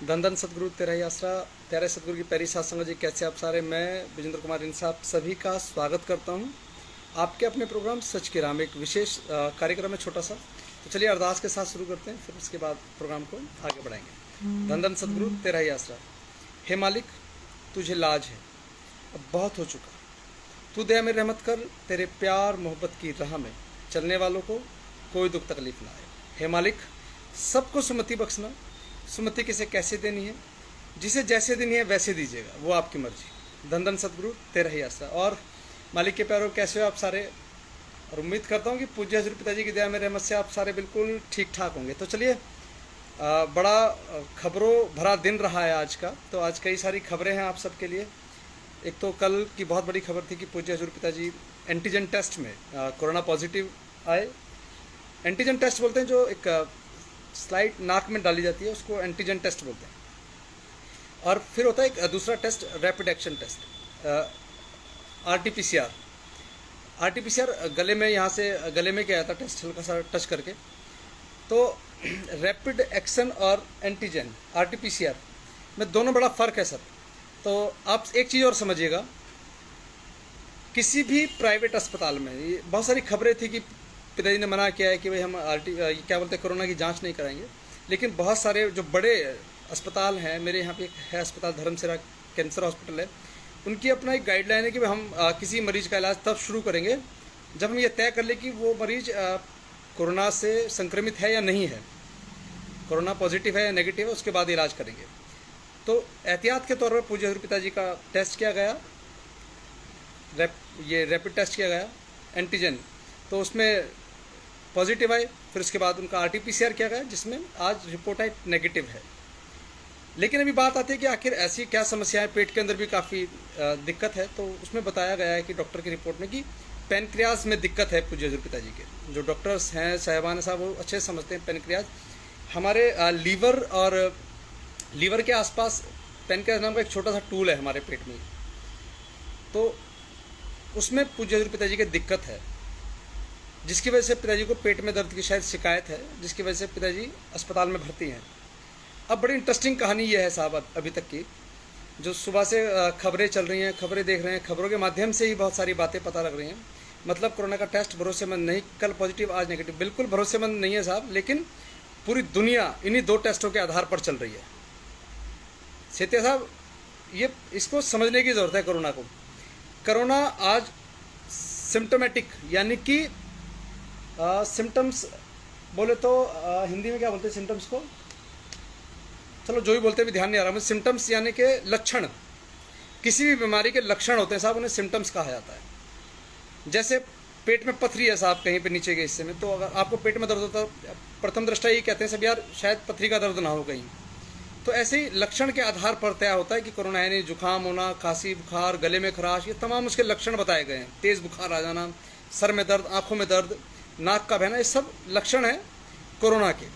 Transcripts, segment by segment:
धन धन सतगुरु तेरा ही आसरा। प्यारे सतगुरु की प्यारी सात संगत जी, कैसे आप सारे। मैं विजेंद्र कुमार इन साहब सभी का स्वागत करता हूं आपके अपने प्रोग्राम सच की राह में। एक विशेष कार्यक्रम है छोटा सा, तो चलिए अरदास के साथ शुरू करते हैं, फिर उसके बाद प्रोग्राम को आगे बढ़ाएंगे। धन धन सतगुरु तेरा ही आसरा। हे मालिक, तुझे लाज है, अब बहुत हो चुका। तू दया में रहमत कर, तेरे प्यार मोहब्बत की राह में चलने वालों को कोई दुख तकलीफ ना आए। हे मालिक, सबको सुमति बख्शना। सुमति किसे कैसे देनी है, जिसे जैसे देनी है वैसे दीजिएगा, वो आपकी मर्जी। धन धन सतगुरु तेरा ही आसरा। और मालिक के प्यारों, कैसे हो आप सारे। और उम्मीद करता हूँ कि पूज्य हजूर पिताजी की दया में रहमत से आप सारे बिल्कुल ठीक ठाक होंगे। तो चलिए, बड़ा खबरों भरा दिन रहा है आज का। तो आज कई सारी खबरें हैं आप सबके लिए। एक तो कल की बहुत बड़ी खबर थी कि पूज्य हजूर पिताजी एंटीजन टेस्ट में कोरोना पॉजिटिव आए। एंटीजन टेस्ट बोलते हैं, जो एक स्लाइड नाक में डाली जाती है, उसको एंटीजन टेस्ट बोलते हैं। और फिर होता है एक दूसरा test, rapid action test, RTPCR. RTPCR गले में, यहाँ से गले में क्या आता है टेस्ट, हल्का सा टच करके। तो रैपिड एक्शन और एंटीजन आरटीपीसीआर में दोनों बड़ा फ़र्क है सर। तो आप एक चीज़ और समझिएगा, किसी भी प्राइवेट अस्पताल में ये बहुत सारी खबरें थी कि पिताजी ने मना किया है कि भाई हम क्या बोलते हैं, कोरोना की जांच नहीं कराएंगे। लेकिन बहुत सारे जो बड़े अस्पताल हैं, मेरे यहाँ पे एक है अस्पताल धर्मसेरा कैंसर हॉस्पिटल है, उनकी अपना एक गाइडलाइन है कि हम किसी मरीज का इलाज तब शुरू करेंगे जब हम ये तय कर ले कि वो मरीज कोरोना से संक्रमित है या नहीं है, कोरोना पॉजिटिव है या नेगेटिव है, उसके बाद इलाज करेंगे। तो एहतियात के तौर पर पूज्य हजूर पिताजी का टेस्ट किया गया, ये रैपिड टेस्ट किया गया एंटीजन। तो उसमें पॉजिटिव आए, फिर उसके बाद उनका आरटीपीसीआर किया गया, जिसमें आज रिपोर्ट आई नेगेटिव है। लेकिन अभी बात आती है कि आखिर ऐसी क्या समस्या है, पेट के अंदर भी काफ़ी दिक्कत है। तो उसमें बताया गया है कि डॉक्टर की रिपोर्ट में कि पेनक्रियाज में दिक्कत है पूज्य हजूर पिताजी के। जो डॉक्टर्स हैं साहिबान साहब, वो अच्छे समझते हैं पेनक्रियाज हमारे लीवर, और लीवर के आसपास पेनक्रियाज नाम का एक छोटा सा टूल है हमारे पेट में। तो उसमें पूज्य हजूर पिताजी की दिक्कत है, जिसकी वजह से पिताजी को पेट में दर्द की शायद शिकायत है, जिसकी वजह से पिताजी अस्पताल में भर्ती हैं। अब बड़ी इंटरेस्टिंग कहानी यह है साहब, अभी तक की जो सुबह से खबरें चल रही हैं, खबरें देख रहे हैं, खबरों के माध्यम से ही बहुत सारी बातें पता लग रही हैं। मतलब कोरोना का टेस्ट भरोसेमंद नहीं, कल पॉजिटिव आज नेगेटिव, बिल्कुल भरोसेमंद नहीं है साहब। लेकिन पूरी दुनिया इन्हीं दो टेस्टों के आधार पर चल रही है। सेतिया साहब, ये इसको समझने की ज़रूरत है कोरोना को। कोरोना आज सिम्टोमेटिक, यानी कि सिम्टम्स बोले तो हिंदी में क्या बोलते हैं सिम्टम्स को, चलो जो भी बोलते हैं भी ध्यान नहीं आ रहा मुझे। सिम्टम्स यानी कि लक्षण, किसी भी बीमारी के लक्षण होते हैं साहब, उन्हें सिम्टम्स कहा जाता है। जैसे पेट में पथरी है साहब कहीं पे नीचे के हिस्से में, तो अगर आपको पेट में दर्द होता है, प्रथम दृष्टा ये कहते हैं सब यार शायद पथरी का दर्द ना हो कहीं। तो ऐसे ही लक्षण के आधार पर तय होता है कि कोरोना है नहीं। जुकाम होना, खांसी, बुखार, गले में खराश, ये तमाम उसके लक्षण बताए गए हैं। तेज़ बुखार आ जाना, सर में दर्द, आंखों में दर्द, नाक का बहना, ये सब लक्षण हैं कोरोना के।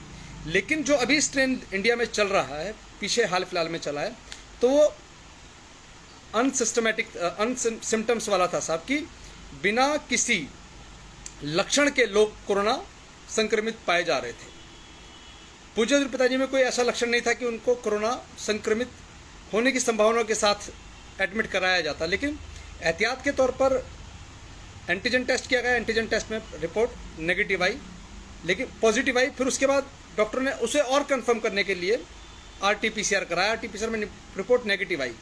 लेकिन जो अभी स्ट्रेन इंडिया में चल रहा है, पीछे हाल फिलहाल में चला है, तो वो अनसिस्टमेटिक, अनसिम्टम्स वाला था साहब, कि बिना किसी लक्षण के लोग कोरोना संक्रमित पाए जा रहे थे। पूज्य हजूर पिताजी में कोई ऐसा लक्षण नहीं था कि उनको कोरोना संक्रमित होने की संभावना के साथ एडमिट कराया जाता। लेकिन एहतियात के तौर पर एंटीजन टेस्ट किया गया, एंटीजन टेस्ट में रिपोर्ट नेगेटिव आई, लेकिन पॉजिटिव आई। फिर उसके बाद डॉक्टर ने उसे और कंफर्म करने के लिए आरटीपीसीआर कराया, आरटीपीसीआर में रिपोर्ट नेगेटिव आई।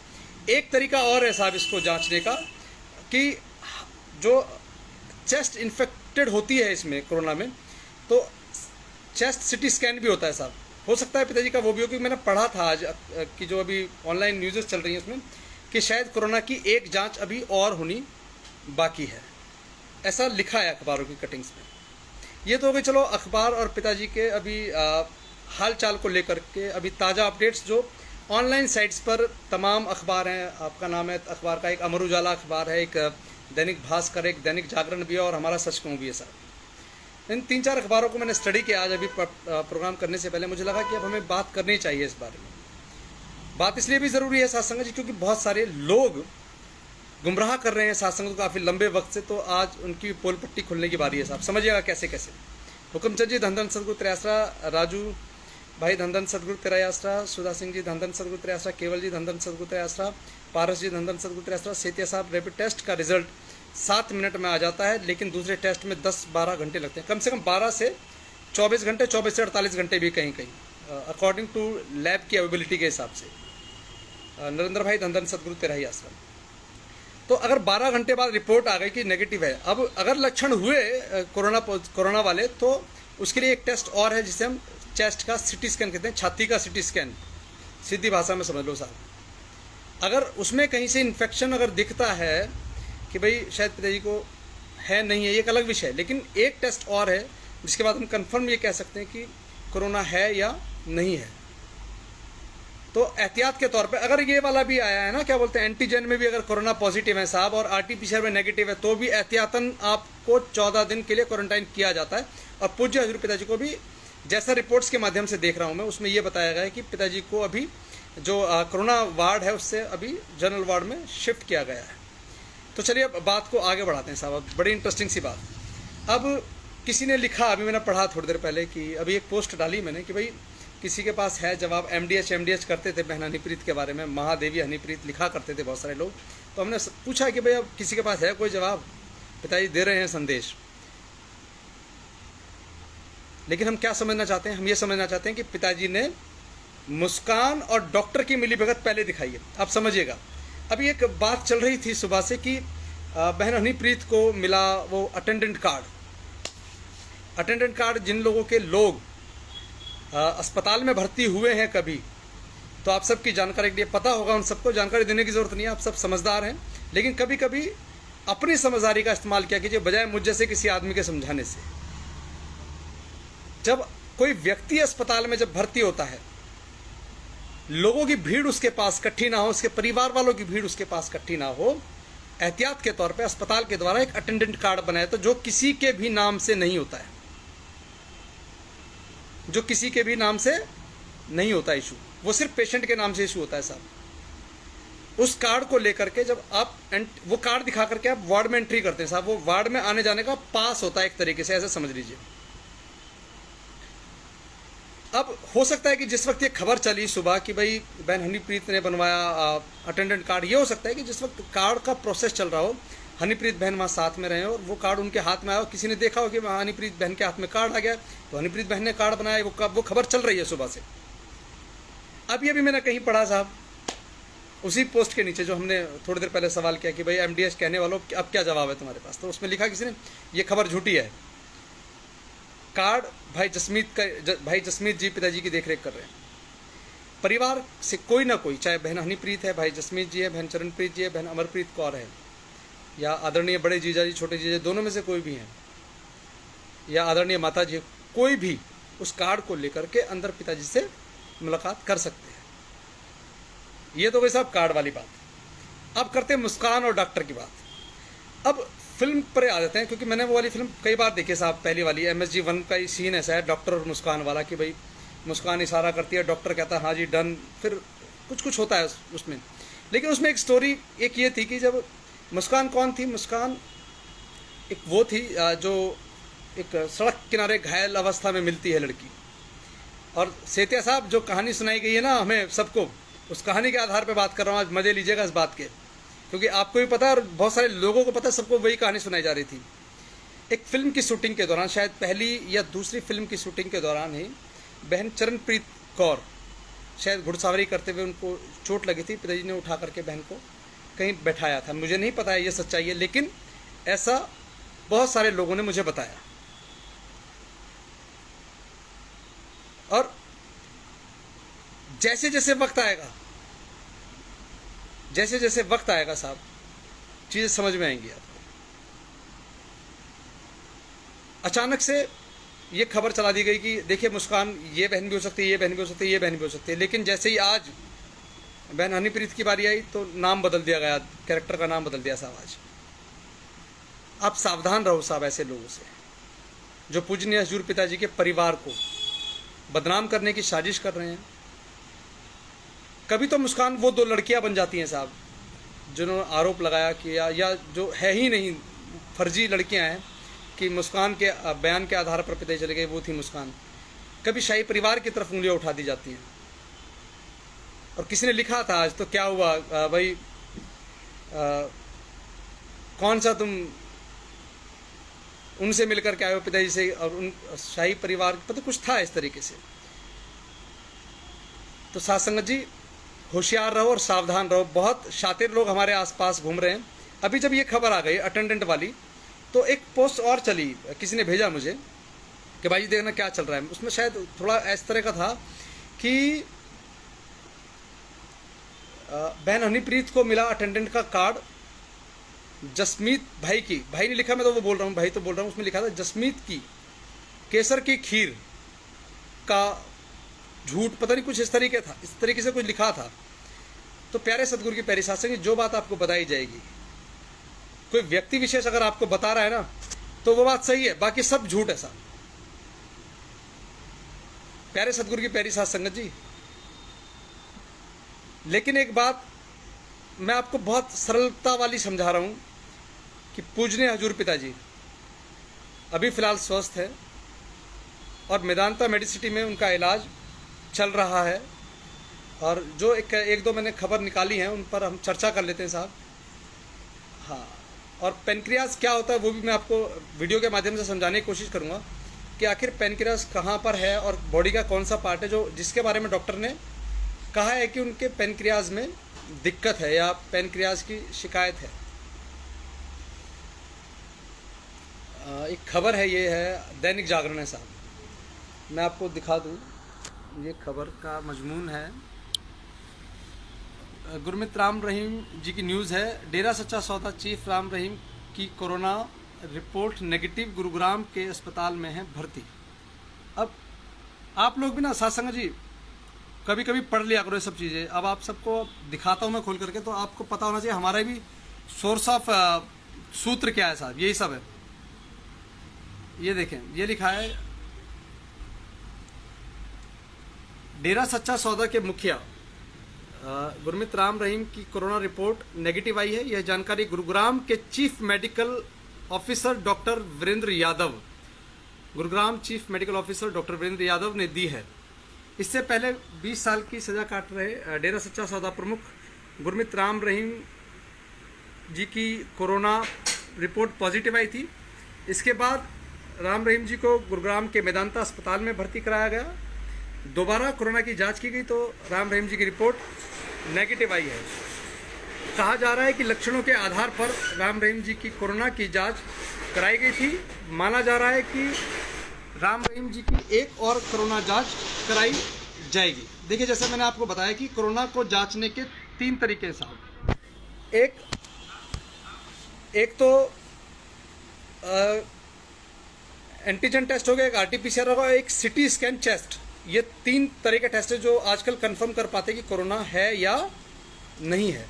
एक तरीका और है साहब इसको जांचने का, कि जो चेस्ट इन्फेक्टेड होती है इसमें कोरोना में, तो चेस्ट सिटी स्कैन भी होता है साहब। हो सकता है पिताजी का वो भी हो, क्योंकि मैंने पढ़ा था आज कि जो अभी ऑनलाइन न्यूज़ चल रही हैं उसमें, कि शायद कोरोना की एक जांच अभी और होनी बाकी है, ऐसा लिखा है अखबारों की कटिंग्स में। ये तो हो गई चलो अखबार और पिताजी के अभी हाल चाल को लेकर के अभी ताज़ा अपडेट्स जो ऑनलाइन साइट्स पर तमाम अखबार हैं। आपका नाम है अखबार का, एक अमर उजाला अखबार है, एक दैनिक भास्कर, एक दैनिक जागरण भी है, और हमारा सच कहूँ भी है साहब। इन 3-4 अखबारों को मैंने स्टडी किया आज अभी प्रोग्राम करने से पहले। मुझे लगा कि अब हमें बात करनी चाहिए इस बारे में। बात इसलिए भी ज़रूरी है साथ संगत जी, क्योंकि बहुत सारे लोग गुमराह कर रहे हैं साथ संगत को काफ़ी लंबे वक्त से। तो आज उनकी पोल पट्टी खुलने की बारी है साहब, समझिएगा कैसे कैसे। हुक्मचंद जी, धन धन सतगुरु त्रियासरा, राजू भाई धन धन सदगुरु तेरा आसरा, सुधा सिंह जी धन धन सदगुरु तेरा आसरा, केवल जी धन धन सदगुरु तेरा आसरा, पारस जी धन धन सदगुरु तेरा आसरा। सेतिया साहब रैपिड टेस्ट का रिजल्ट 7 मिनट में आ जाता है, लेकिन दूसरे टेस्ट में 10-12 घंटे लगते हैं, कम से कम 12 से 24 घंटे, 24 से 48 घंटे भी कहीं कहीं, अकॉर्डिंग टू लैब की अवेलेबिलिटी के हिसाब से। नरेंद्र भाई धन धन सदगुरु तेरा ही आसरा। तो अगर 12 घंटे बाद रिपोर्ट आ गई कि नेगेटिव है, अब अगर लक्षण हुए कोरोना वाले, तो उसके लिए एक टेस्ट और है जिसे हम चेस्ट का सिटी स्कैन कहते हैं, छाती का सिटी स्कैन, सीधी भाषा में समझ लो साहब। अगर उसमें कहीं से इन्फेक्शन अगर दिखता है कि भाई शायद पिताजी को है नहीं है, ये एक अलग विषय है, लेकिन एक टेस्ट और है जिसके बाद हम कंफर्म ये कह सकते हैं कि कोरोना है या नहीं है। तो एहतियात के तौर पे अगर ये वाला भी आया है ना, क्या बोलते हैं, एंटीजन में भी अगर कोरोना पॉजिटिव है साहब और आरटीपीसीआर में नेगेटिव है, तो भी एहतियातन आपको 14 दिन के लिए क्वारंटाइन किया जाता है। और पूज्य हजूर पिताजी को भी, जैसा रिपोर्ट्स के माध्यम से देख रहा हूँ मैं, उसमें ये बताया गया है कि पिताजी को अभी जो कोरोना वार्ड है उससे अभी जनरल वार्ड में शिफ्ट किया गया है। तो चलिए अब बात को आगे बढ़ाते हैं साहब। अब बड़ी इंटरेस्टिंग सी बात। अब किसी ने लिखा, अभी मैंने पढ़ा थोड़ी देर पहले, कि अभी एक पोस्ट डाली मैंने कि भाई किसी के पास है जवाब। एमडीएच करते थे बहन हनीप्रीत के बारे में, महादेवी हनीप्रीत लिखा करते थे बहुत सारे लोग। तो हमने पूछा कि भाई अब किसी के पास है कोई जवाब, पिताजी दे रहे हैं संदेश। लेकिन हम क्या समझना चाहते हैं, हम ये समझना चाहते हैं कि पिताजी ने मुस्कान और डॉक्टर की मिलीभगत पहले दिखाई है। आप समझिएगा, अभी एक बात चल रही थी सुबह से कि बहन हनीप्रीत को मिला वो अटेंडेंट कार्ड जिन लोगों के लोग अस्पताल में भर्ती हुए हैं कभी, तो आप सबकी जानकारी के लिए पता होगा, उन सबको जानकारी देने की जरूरत नहीं है, आप सब समझदार हैं। लेकिन कभी कभी अपनी समझदारी का इस्तेमाल किया कीजिए बजाय मुझ जैसे किसी आदमी के समझाने से। जब कोई व्यक्ति अस्पताल में जब भर्ती होता है, लोगों की भीड़ उसके पास इकट्ठी ना हो, उसके परिवार वालों की भीड़ उसके पास इकट्ठी ना हो, एहतियात के तौर पे अस्पताल के द्वारा एक अटेंडेंट कार्ड बनाया, तो जो किसी के भी नाम से नहीं होता है, जो किसी के भी नाम से नहीं होता इशू, वो सिर्फ पेशेंट के नाम से इशू होता है साहब। उस कार्ड को लेकर के जब आप वो कार्ड दिखा करके आप वार्ड में एंट्री करते हैं साहब, वो वार्ड में आने जाने का पास होता है एक तरीके से, ऐसे समझ लीजिए। अब हो सकता है कि जिस वक्त ये खबर चली सुबह कि भाई बहन हनीप्रीत ने बनवाया अटेंडेंट कार्ड, ये हो सकता है कि जिस वक्त कार्ड का प्रोसेस चल रहा हो, हनीप्रीत बहन वहाँ साथ में रहे और वो कार्ड उनके हाथ में आया, किसी ने देखा हो कि हनीप्रीत बहन के हाथ में कार्ड आ गया, तो हनीप्रीत बहन ने कार्ड बनाया, वो खबर चल रही है सुबह से। अब ये भी मैंने कहीं पढ़ा साहब, उसी पोस्ट के नीचे जो हमने थोड़ी देर पहले सवाल किया कि भाई एमडीएच कहने वालों अब क्या जवाब है तुम्हारे पास, तो उसमें लिखा किसी ने, ये खबर झूठी है, कार्ड भाई जसमीत जी पिताजी की देखरेख कर रहे हैं। परिवार से कोई ना कोई, चाहे बहन हनीप्रीत है, भाई जसमीत जी है, बहन चरणप्रीत जी है, बहन अमरप्रीत कौर है, या आदरणीय बड़े जीजा जी छोटे जीजा, दोनों में से कोई भी हैं, या आदरणीय माता जी, कोई भी उस कार्ड को लेकर के अंदर पिताजी से मुलाकात कर सकते हैं। ये तो भाई साहब कार्ड वाली बात। अब करते हैं मुस्कान और डॉक्टर की बात। अब फिल्म पर आ जाते हैं, क्योंकि मैंने वो वाली फिल्म कई बार देखी साहब, पहली वाली MSG 1 का ही सीन ऐसा है, डॉक्टर और मुस्कान वाला, कि भाई मुस्कान इशारा करती है, डॉक्टर कहता है हाँ जी डन, फिर कुछ होता है उसमें। लेकिन उसमें एक स्टोरी एक ये थी कि जब मुस्कान कौन थी, मुस्कान एक वो थी जो एक सड़क किनारे घायल अवस्था में मिलती है लड़की, और सेतिया साहब जो कहानी सुनाई गई है ना हमें सबको, उस कहानी के आधार पर बात कर रहा हूँ, आज मज़े लीजिएगा इस बात के, क्योंकि आपको भी पता है और बहुत सारे लोगों को पता है, सबको वही कहानी सुनाई जा रही थी। एक फिल्म की शूटिंग के दौरान, शायद पहली या दूसरी फिल्म की शूटिंग के दौरान ही बहन चरणप्रीत कौर शायद घुड़सवारी करते हुए उनको चोट लगी थी, पिताजी ने उठा करके बहन को कहीं बैठाया था। मुझे नहीं पता है ये सच्चाई है, लेकिन ऐसा बहुत सारे लोगों ने मुझे बताया। और जैसे जैसे वक्त आएगा साहब, चीज़ें समझ में आएंगी आपको। अचानक से ये खबर चला दी गई कि देखिए मुस्कान ये बहन भी हो सकती है, ये बहन भी हो सकती है, ये बहन भी हो सकती है, लेकिन जैसे ही आज बहन हनीप्रीत की बारी आई तो नाम बदल दिया गया, कैरेक्टर का नाम बदल दिया साहब। आज आप सावधान रहो साहब ऐसे लोगों से जो पूजनीय हजूर पिताजी के परिवार को बदनाम करने की साजिश कर रहे हैं। कभी तो मुस्कान वो 2 लड़कियां बन जाती हैं साहब जिन्होंने आरोप लगाया कि या जो है ही नहीं, फर्जी लड़कियां हैं कि मुस्कान के बयान के आधार पर पिताजी चले गए, वो थी मुस्कान। कभी शाही परिवार की तरफ उंगलियां उठा दी जाती हैं। और किसी ने लिखा था आज तो क्या हुआ भाई, कौन सा तुम उनसे मिलकर के आए हो पिताजी से, और उन शाही परिवार पता कुछ था इस तरीके से। तो साथ संगत जी होशियार रहो और सावधान रहो। बहुत शातिर लोग हमारे आसपास घूम रहे हैं। अभी जब ये खबर आ गई अटेंडेंट वाली, तो एक पोस्ट और चली, किसी ने भेजा मुझे कि भाई देखना क्या चल रहा है। उसमें शायद थोड़ा इस तरह का था कि बहन हनीप्रीत को मिला अटेंडेंट का कार्ड, जसमीत भाई की, भाई ने लिखा, मैं तो वो बोल रहा हूँ, भाई तो बोल रहा हूँ, उसमें लिखा था जसमीत की केसर की खीर का झूठ, पता नहीं कुछ इस तरीके से कुछ लिखा था। तो प्यारे सदगुरु की प्यारी शासन की जो बात आपको बताई जाएगी, कोई व्यक्ति विशेष अगर आपको बता रहा है ना, तो वो बात सही है, बाकी सब झूठ है साहब। प्यारे सदगुरु की प्यारी साथ संगत जी, लेकिन एक बात मैं आपको बहुत सरलता वाली समझा रहा हूं कि पूजनीय हजूर पिताजी अभी फिलहाल स्वस्थ है और मेदांता मेडिसिटी में उनका इलाज चल रहा है। और जो एक दो मैंने खबर निकाली हैं उन पर हम चर्चा कर लेते हैं साहब। हाँ, और पेनक्रियाज क्या होता है वो भी मैं आपको वीडियो के माध्यम से समझाने की कोशिश करूँगा कि आखिर पेनक्रियाज कहाँ पर है और बॉडी का कौन सा पार्ट है जो जिसके बारे में डॉक्टर ने कहा है कि उनके पेनक्रियाज में दिक्कत है या पेनक्रियाज की शिकायत है। एक खबर है, ये है दैनिक जागरण है साहब, मैं आपको दिखा दूँ। ये खबर का मजमून है, गुरमीत राम रहीम जी की न्यूज़ है। डेरा सच्चा सौदा चीफ राम रहीम की कोरोना रिपोर्ट नेगेटिव, गुरुग्राम के अस्पताल में है भर्ती। अब आप लोग भी ना सासंग जी कभी कभी पढ़ लिया करो ये सब चीज़ें। अब आप सबको दिखाता हूँ मैं खोल करके, तो आपको पता होना चाहिए हमारा भी सोर्स ऑफ सूत्र क्या है साहब, यही सब है। ये देखें, ये लिखा है डेरा सच्चा सौदा के मुखिया गुरमीत राम रहीम की कोरोना रिपोर्ट नेगेटिव आई है। यह जानकारी गुरुग्राम के chief medical officer doctor Virendra Yadav, Gurugram chief medical officer doctor Virendra Yadav ने दी है। इससे पहले 20 साल की सजा काट रहे डेरा सच्चा सौदा प्रमुख गुरमीत राम रहीम जी की कोरोना रिपोर्ट पॉजिटिव आई थी। इसके बाद राम रहीम जी को गुरुग्राम के मेदांता अस्पताल में भर्ती कराया गया। दोबारा कोरोना की जांच की गई तो राम रहीम जी की रिपोर्ट नेगेटिव आई है। कहा जा रहा है कि लक्षणों के आधार पर राम रहीम जी की कोरोना की जांच कराई गई थी। माना जा रहा है कि राम रहीम जी की एक और कोरोना जांच कराई जाएगी। देखिए, जैसे मैंने आपको बताया कि कोरोना को जांचने के 3 तरीके साहब। एक तो एंटीजन टेस्ट हो गया, एक आरटीपीसीआर होगा, एक सिटी स्कैन चेस्ट। ये 3 तरह के टेस्ट है जो आजकल कंफर्म कर पाते हैं कि कोरोना है या नहीं है।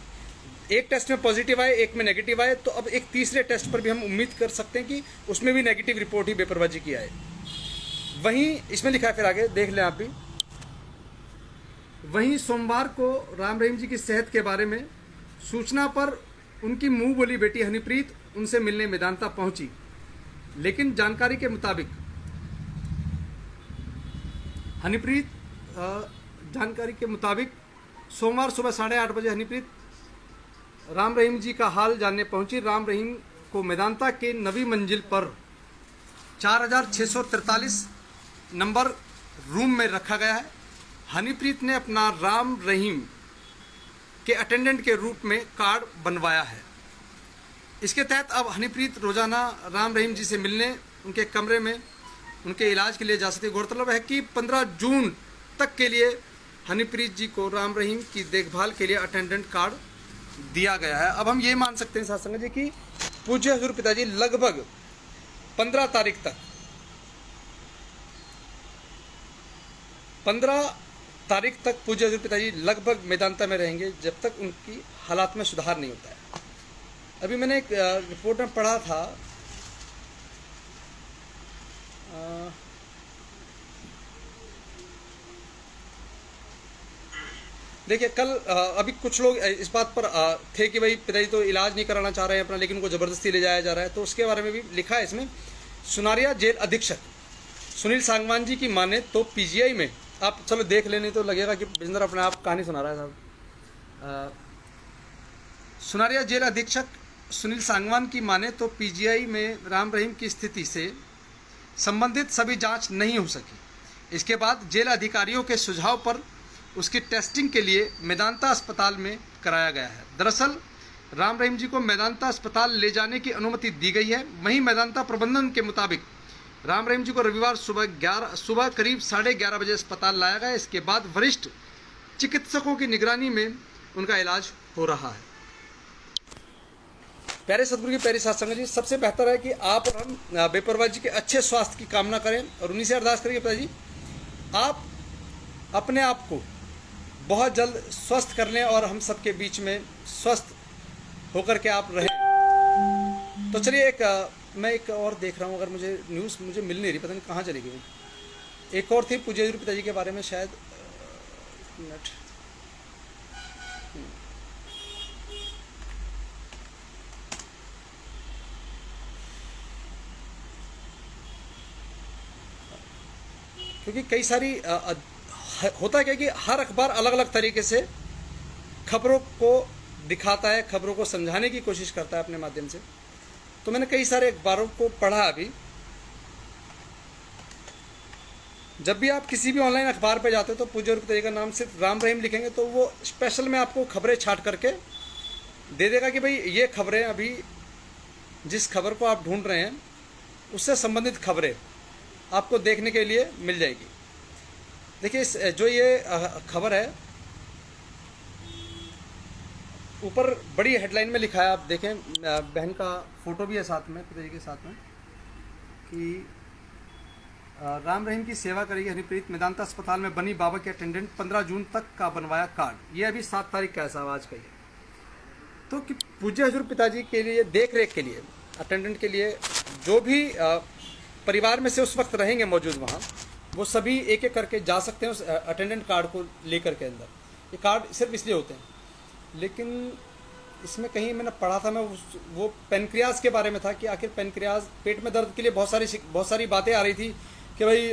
एक टेस्ट में पॉजिटिव आए, एक में नेगेटिव आए, तो अब एक तीसरे टेस्ट पर भी हम उम्मीद कर सकते हैं कि उसमें भी नेगेटिव रिपोर्ट ही बेपरवाही की आए। वहीं इसमें लिखा है, फिर आगे देख लें आप भी। वहीं सोमवार को राम रहीम जी की सेहत के बारे में सूचना पर उनकी मुंह बोली बेटी हनीप्रीत उनसे मिलने मेदांता पहुंची। लेकिन जानकारी के मुताबिक हनीप्रीत सोमवार सुबह 8:30 बजे हनीप्रीत राम रहीम जी का हाल जानने पहुंची। राम रहीम को मेदांता के 9वीं मंजिल पर 4643 नंबर रूम में रखा गया है। हनीप्रीत ने अपना राम रहीम के अटेंडेंट के रूप में कार्ड बनवाया है। इसके तहत अब हनीप्रीत रोजाना राम रहीम जी से मिलने उनके कमरे में उनके इलाज के लिए जा सकती है। गौरतलब है कि 15 जून तक के लिए हनीप्रीत जी को राम रहीम की देखभाल के लिए अटेंडेंट कार्ड दिया गया है। अब हम ये मान सकते हैं साथ संगत जी कि पूज्य हजूर पिताजी लगभग 15 तारीख तक पूज्य हजूर पिताजी लगभग मेदांता में रहेंगे जब तक उनकी हालात में सुधार नहीं होता है। अभी मैंने एक रिपोर्ट में पढ़ा था, देखिए कल अभी कुछ लोग इस बात पर थे कि भाई पिताजी तो इलाज नहीं कराना चाह रहे हैं अपना, लेकिन उनको ज़बरदस्ती ले जाया जा रहा है। तो उसके बारे में भी लिखा है इसमें। सुनील सांगवान जी की माने तो पीजीआई में, आप चलो देख लेने तो लगेगा कि बिजेंद्र अपने आप कहानी सुना रहा है साहब। सुनारिया जेल अधीक्षक सुनील सांगवान की माने तो पीजीआई में राम रहीम की स्थिति से संबंधित सभी जांच नहीं हो सकी। इसके बाद जेल अधिकारियों के सुझाव पर उसकी टेस्टिंग के लिए मेदांता अस्पताल में कराया गया है। दरअसल राम रहीम जी को मेदांता अस्पताल ले जाने की अनुमति दी गई है। वहीं मेदांता प्रबंधन के मुताबिक राम रहीम जी को रविवार सुबह करीब 11:30 बजे अस्पताल लाया गया। इसके बाद वरिष्ठ चिकित्सकों की निगरानी में उनका इलाज हो रहा है। प्यारे सदगुरु की प्यारी साध संगत जी, सबसे बेहतर है कि आप और हम बेपरवाह जी के अच्छे स्वास्थ्य की कामना करें और उन्हीं से अरदास करेंगे पिताजी आप अपने आप को बहुत जल्द स्वस्थ कर लें और हम सबके बीच में स्वस्थ होकर के आप रहें। तो चलिए मैं एक और देख रहा हूँ, अगर मुझे न्यूज़ मुझे मिल नहीं रही, पता नहीं कहाँ चली गई। एक और थी पूज्य पिताजी के बारे में शायद, एक मिनट। क्योंकि कई सारी होता क्या कि हर अखबार अलग अलग तरीके से खबरों को दिखाता है, खबरों को समझाने की कोशिश करता है अपने माध्यम से। तो मैंने कई सारे अखबारों को पढ़ा। अभी जब भी आप किसी भी ऑनलाइन अखबार पे जाते हो तो पूज्य पिताजी का नाम सिर्फ राम रहीम लिखेंगे तो वो स्पेशल में आपको खबरें छाट करके दे देगा कि भाई ये खबरें, अभी जिस खबर को आप ढूंढ रहे हैं उससे संबंधित खबरें आपको देखने के लिए मिल जाएगी। देखिए जो ये खबर है, ऊपर बड़ी हेडलाइन में लिखा है, आप देखें, बहन का फोटो भी है साथ में, पिताजी के साथ में, कि राम रहीम की सेवा करेगी हनीप्रीत, मेदांता अस्पताल में बनी बाबा के अटेंडेंट, 15 जून तक का बनवाया कार्ड। ये अभी 7 तारीख का है साहब, आज का ही। तो कि पूज्य हजूर पिताजी के लिए देख रेख के लिए, अटेंडेंट के लिए जो भी परिवार में से उस वक्त रहेंगे मौजूद वहाँ, वो सभी एक एक करके जा सकते हैं उस अटेंडेंट कार्ड को लेकर के अंदर। ये कार्ड सिर्फ इसलिए होते हैं। लेकिन इसमें कहीं मैंने पढ़ा था, मैं वो पेनक्रियाज के बारे में था कि आखिर पेनक्रियाज, पेट में दर्द के लिए बहुत सारी बातें आ रही थी कि भाई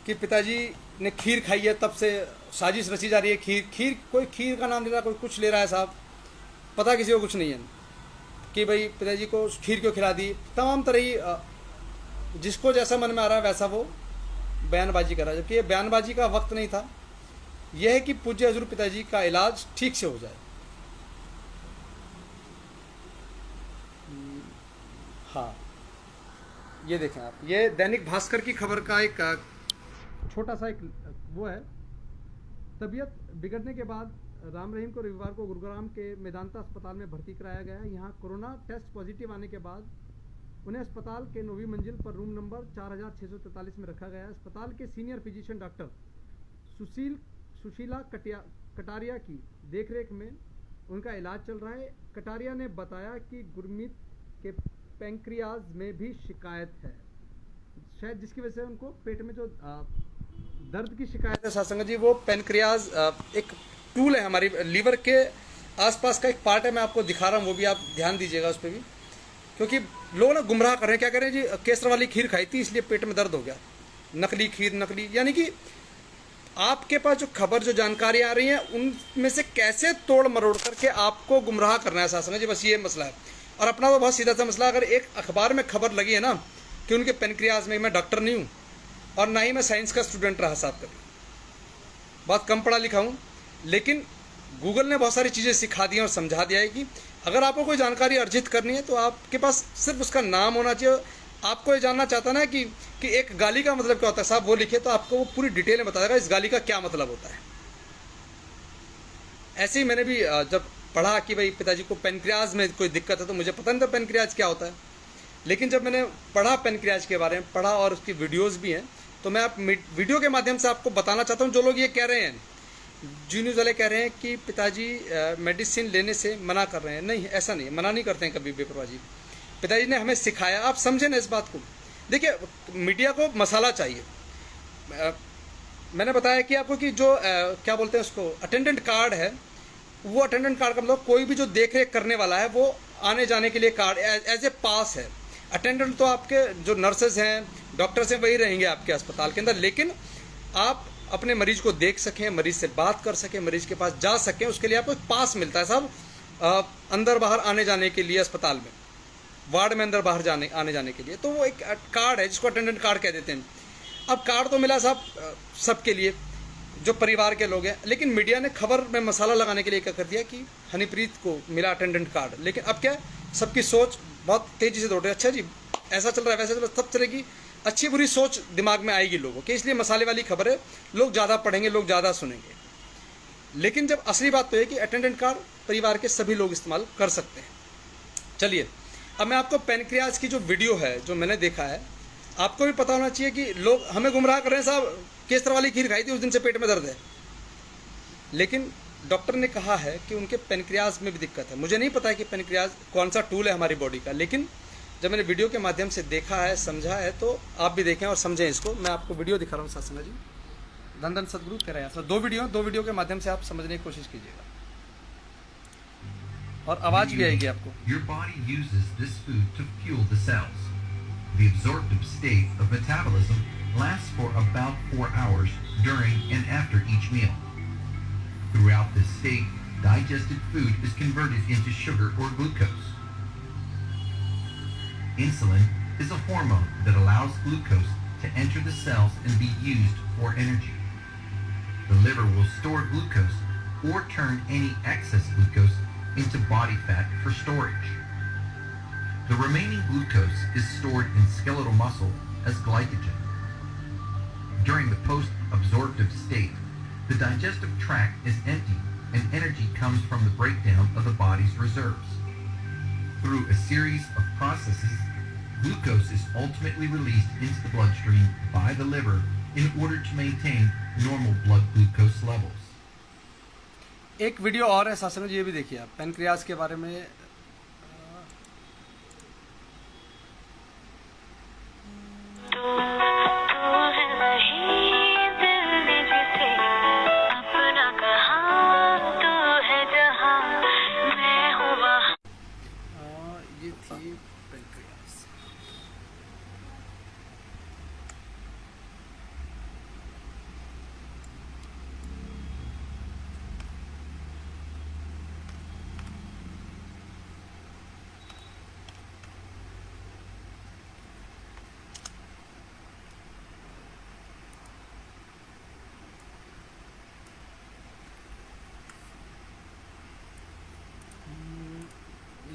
कि पिताजी ने खीर खाई है, तब से साजिश रची जा रही है। खीर कोई खीर का नाम ले रहा है, कोई कुछ ले रहा है साहब, पता किसी को कुछ नहीं है कि भाई पिताजी को खीर क्यों खिला दी। तमाम तरह ही जिसको जैसा मन में आ रहा है वैसा वो बयानबाजी कर रहा है, जबकि ये बयानबाजी का वक्त नहीं था। यह है कि पूज्य हजूर पिताजी का इलाज ठीक से हो जाए। हाँ, ये देखें आप, ये दैनिक भास्कर की खबर का एक छोटा सा एक वो है। तबीयत बिगड़ने के बाद राम रहीम को रविवार को गुरुग्राम के मेदांता अस्पताल में भर्ती कराया गया है। यहाँ कोरोना टेस्ट पॉजिटिव आने के बाद उन्हें अस्पताल के 9वीं मंजिल पर रूम नंबर 4643 में रखा गया है। अस्पताल के senior physician doctor Sushila Kataria की देखरेख में उनका इलाज चल रहा है। कटारिया ने बताया कि गुरमीत के पैंक्रियाज में भी शिकायत है, शायद जिसकी वजह से उनको पेट में जो दर्द की शिकायत है सासंग जी, वो पैंक्रियाज एक टूल है हमारी लीवर के आसपास का एक पार्ट है। मैं आपको दिखा रहा हूँ, वो भी आप ध्यान दीजिएगा उस पर भी, क्योंकि लोग ना गुमराह कर रहे हैं। क्या कह रहे हैं जी, केसर वाली खीर खाई थी इसलिए पेट में दर्द हो गया, नकली खीर, नकली, यानी कि आपके पास जो खबर, जो जानकारी आ रही है उनमें से कैसे तोड़ मरोड़ करके आपको गुमराह करना है सासंग जी, बस ये मसला है। और अपना तो बहुत सीधा सा मसला, अगर एक अखबार में खबर लगी है ना कि उनके पेनक्रियाज में, मैं डॉक्टर नहीं हूँ और ना ही मैं साइंस का स्टूडेंट रहा साहब, कभी बहुत कम पढ़ा लिखा हूँ, लेकिन गूगल ने बहुत सारी चीज़ें सिखा दी और समझा दिया है कि अगर आपको कोई जानकारी अर्जित करनी है तो आपके पास सिर्फ उसका नाम होना चाहिए। आपको ये जानना चाहता ना कि एक गाली का मतलब क्या होता है साहब, वो लिखे तो आपको वो पूरी डिटेल में बता देगा इस गाली का क्या मतलब होता है। ऐसे ही मैंने भी जब पढ़ा कि भाई पिताजी को पेनक्रियाज में कोई दिक्कत है, तो मुझे पता नहीं था पेनक्रियाज क्या होता है, लेकिन जब मैंने पढ़ा पेनक्रियाज के बारे में, पढ़ा और उसकी वीडियोज़ भी हैं, तो मैं आप वीडियो के माध्यम से आपको बताना चाहता हूँ। जो लोग ये कह रहे हैं, जी न्यूज़ वाले कह रहे हैं कि पिताजी मेडिसिन लेने से मना कर रहे हैं, नहीं, ऐसा नहीं, मना नहीं करते हैं कभी बेपरवाह जी। पिताजी ने हमें सिखाया, आप समझें ना इस बात को। देखिए, मीडिया को मसाला चाहिए। मैंने बताया कि आपको कि जो क्या बोलते हैं उसको, अटेंडेंट कार्ड है, वो अटेंडेंट कार्ड का मतलब कोई भी जो देख रेख करने वाला है वो आने जाने के लिए कार्ड एज ए पास है। अटेंडेंट तो आपके जो नर्सेज हैं, डॉक्टर्स हैं, वही रहेंगे आपके अस्पताल के अंदर, लेकिन आप अपने मरीज को देख सकें, मरीज से बात कर सकें, मरीज के पास जा सकें, उसके लिए आपको एक पास मिलता है साहब, अंदर बाहर आने जाने के लिए अस्पताल में, वार्ड में अंदर बाहर आने जाने के लिए। तो वो एक कार्ड है जिसको अटेंडेंट कार्ड कह देते हैं। अब कार्ड तो मिला साहब सबके लिए जो परिवार के लोग हैं, लेकिन मीडिया ने खबर में मसाला लगाने के लिए क्या कर दिया कि हनीप्रीत को मिला अटेंडेंट कार्ड। लेकिन अब क्या, सबकी सोच बहुत तेज़ी से दौड़ रही है, अच्छा जी ऐसा चल रहा है, वैसा चल रहा है, सब चलेगी, अच्छी बुरी सोच दिमाग में आएगी लोगों के, इसलिए मसाले वाली खबर है, लोग ज़्यादा पढ़ेंगे, लोग ज़्यादा सुनेंगे। लेकिन जब असली बात तो है कि अटेंडेंट कार्ड परिवार के सभी लोग इस्तेमाल कर सकते हैं। चलिए अब मैं आपको पैनक्रियाज की जो वीडियो है जो मैंने देखा है, आपको भी पता होना चाहिए कि लोग हमें गुमराह कर रहे हैं साहब, केसर वाली खीर खाई थी उस दिन से पेट में दर्द है, लेकिन डॉक्टर ने कहा है कि उनके पैनक्रियाज में भी दिक्कत है। मुझे नहीं पता है कि पैनक्रियाज कौन सा टूल है हमारी बॉडी का, लेकिन जब मैंने वीडियो के माध्यम से देखा है, समझा है, तो आप भी देखें और समझें इसको। मैं आपको वीडियो दिखा रहा हूँ सत्संग जी, धन धन सदगुरु कह रहे हैं। दो वीडियो के माध्यम से आप समझने की कोशिश कीजिएगा और आवाज भी आएगी आपको। Your body uses this food to fuel the cells. The absorptive state of metabolism lasts for about 4 hours during and after each meal. Throughout this state, digested food is converted into sugar or glucose. Insulin is a hormone that allows glucose to enter the cells and be used for energy. The liver will store glucose or turn any excess glucose into body fat for storage. The remaining glucose is stored in skeletal muscle as glycogen. During the post-absorptive state, the digestive tract is empty and energy comes from the breakdown of the body's reserves. Through a series of processes, glucose is ultimately released into the bloodstream by the liver in order to maintain normal blood glucose levels. एक video और है शासन जी, ये भी देखिए आप, pancreas के बारे में। ये थी पैनक्रियाज।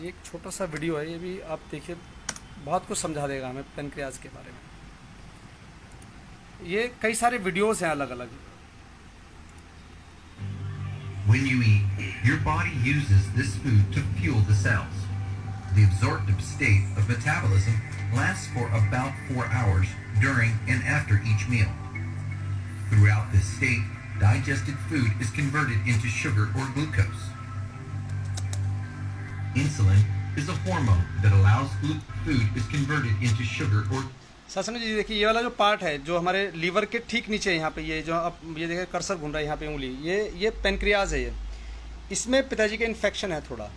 ये एक छोटा सा वीडियो है, ये भी आप देखिए, बहुत कुछ समझा देगा हमें पैनक्रियाज के बारे में। ये कई सारे वीडियोस हैं अलग अलग। When you eat, your body uses this food to fuel the cells. The absorptive state of metabolism lasts for about 4 hours during and after each meal. Throughout this state, digested food is converted into sugar or glucose. Insulin is a hormone that allows food is converted into sugar or शासन जी देखिए, ये वाला जो part है जो हमारे liver के ठीक नीचे यहाँ पे, ये जो आप ये देखिए कर्सर घूम रहा है यहाँ पे उंगली, ये पैनक्रियाज है। ये इसमें पिताजी का इन्फेक्शन है थोड़ा,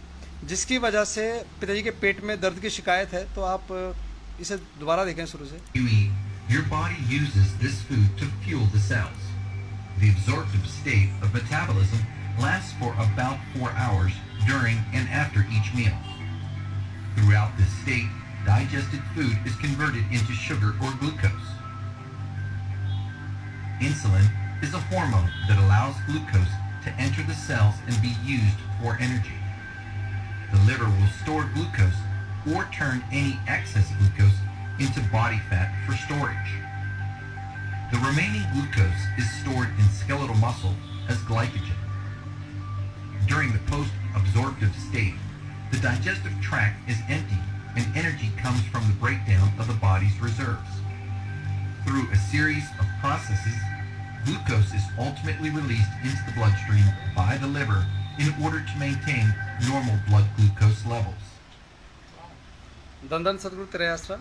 जिसकी वजह से पिताजी के पेट में दर्द की शिकायत है। तो आप इसे दोबारा देखें शुरू से। You eat, your body uses this food to fuel the cells. The absorptive state of metabolism lasts for about 4 hours during and after each meal. Throughout this state, digested food is converted into sugar or glucose. Insulin is a hormone that allows glucose to enter the cells and be used for energy. The liver will store glucose or turn any excess glucose into body fat for storage. The remaining glucose is stored in skeletal muscle as glycogen. During the post-absorptive state, the digestive tract is empty and energy comes from the breakdown of the body's reserves. Through a series of processes, glucose is ultimately released into the bloodstream by the liver in order to maintain normal blood glucose levels. दंदन सदगुरु तेरे आसरा।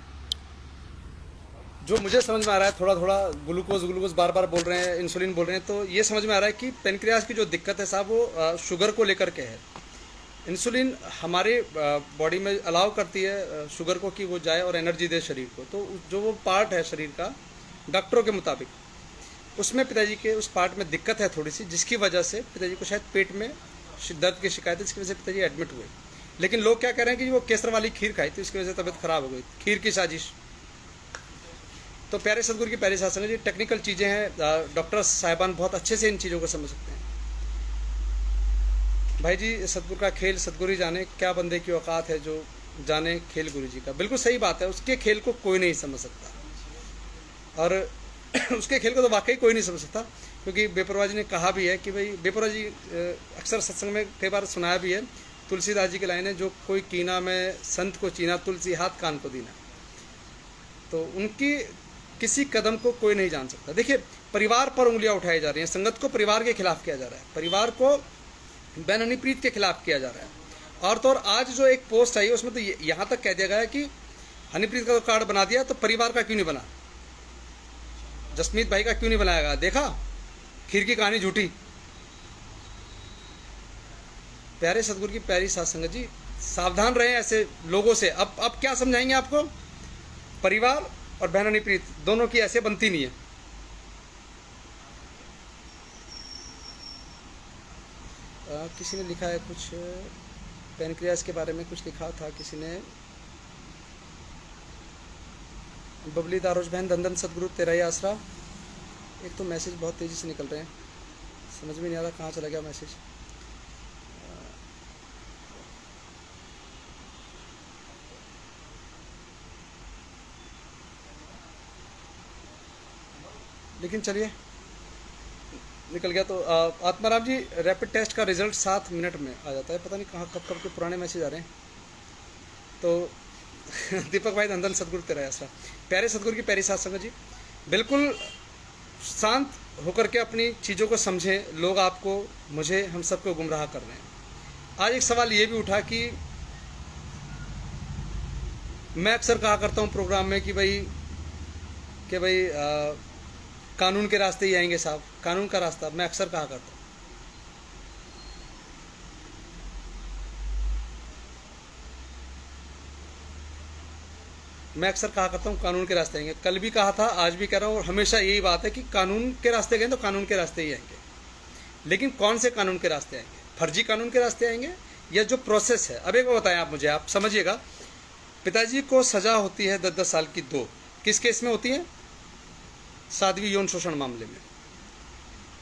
जो मुझे समझ में आ रहा है, थोड़ा थोड़ा ग्लूकोज बार बार बोल रहे हैं, इंसुलिन बोल रहे हैं, तो ये समझ में आ रहा है कि पैनक्रियाज की जो दिक्कत है साहब वो शुगर को लेकर के है। इंसुलिन हमारे बॉडी में अलाउ करती है शुगर को कि वो जाए और एनर्जी दे शरीर को। तो जो वो पार्ट है शरीर का, डॉक्टरों के मुताबिक उसमें पिताजी के उस पार्ट में दिक्कत है थोड़ी सी, जिसकी वजह से पिताजी को शायद पेट में दर्द की शिकायत है, जिसकी वजह से पिताजी एडमिट हुए। लेकिन लोग क्या कह रहे हैं कि वो केसर वाली खीर खाई थी, इसकी वजह से तबीयत खराब हो गई, खीर की साजिश। तो प्यारे सदगुरु की प्यारी सासंग जी, टेक्निकल चीज़ें हैं, डॉक्टर साहिबान बहुत अच्छे से इन चीज़ों को समझ सकते हैं। भाई जी, सदगुरु का खेल सदगुरु ही जाने, क्या बंदे की औकात है जो जाने खेल गुरु जी का। बिल्कुल सही बात है, उसके खेल को कोई नहीं समझ सकता, और उसके खेल को तो वाकई कोई नहीं समझ सकता, क्योंकि बेपरवाह जी ने कहा भी है कि भाई, बेपरवाह जी अक्सर सत्संग में कई बार सुनाया भी है, तुलसीदास जी की लाइन है, जो कोई कीना में संत को चीना, तुलसी हाथ कान को दीना। तो उनकी किसी कदम को कोई नहीं जान सकता। देखिए, परिवार पर उंगलियां उठाई जा रही हैं, संगत को परिवार के खिलाफ किया जा रहा है, परिवार को बैन हनीप्रीत के खिलाफ किया जा रहा है। और तो और आज जो एक पोस्ट आई है उसमें तो यहाँ तक कह दिया गया है कि हनीप्रीत का तो कार्ड बना दिया, तो परिवार का क्यों नहीं बना, जसमीत भाई का क्यों नहीं बनाया? देखा, खीर की कहानी झूठी। प्यारे सदगुरु की प्यारी साध संगत जी, सावधान रहें ऐसे लोगों से। अब क्या समझाएंगे आपको? परिवार और बहन हनीप्रीत दोनों की ऐसे बनती नहीं है। किसी ने लिखा है कुछ पेनक्रियास के बारे में, कुछ लिखा था किसी ने। बबली दारोज बहन, धन सदगुरु तेरा ही आसरा। एक तो मैसेज बहुत तेज़ी से निकल रहे हैं, समझ में नहीं आ रहा कहाँ चला गया मैसेज। लेकिन चलिए, निकल गया तो। आत्माराम जी, रैपिड टेस्ट का रिजल्ट 7 मिनट में आ जाता है, पता नहीं कहाँ कब के पुराने मैसेज आ रहे हैं। तो दीपक भाई, धन सदगुरु तेरा ऐसा। प्यारे सदगुरु की प्यारी साध संगत जी, बिल्कुल शांत होकर के अपनी चीज़ों को समझें। लोग आपको, मुझे, हम सबको गुमराह कर रहे हैं। आज एक सवाल ये भी उठा कि मैं अक्सर कहा करता हूँ प्रोग्राम में कि भाई कानून के रास्ते ही आएंगे साहब, कानून का रास्ता। मैं अक्सर कहा करता हूँ, कानून के रास्ते आएंगे। कल भी कहा था, आज भी कह रहा हूँ, और हमेशा यही बात है कि कानून के रास्ते गए तो कानून के रास्ते ही आएंगे। लेकिन कौन से कानून के रास्ते आएंगे? फर्जी कानून के रास्ते आएंगे या जो प्रोसेस है? अब एक बात बताएं आप मुझे, आप समझिएगा। पिताजी को सजा होती है 10-10 साल की, 2 किस केस में होती है? साध्वी यौन शोषण मामले में।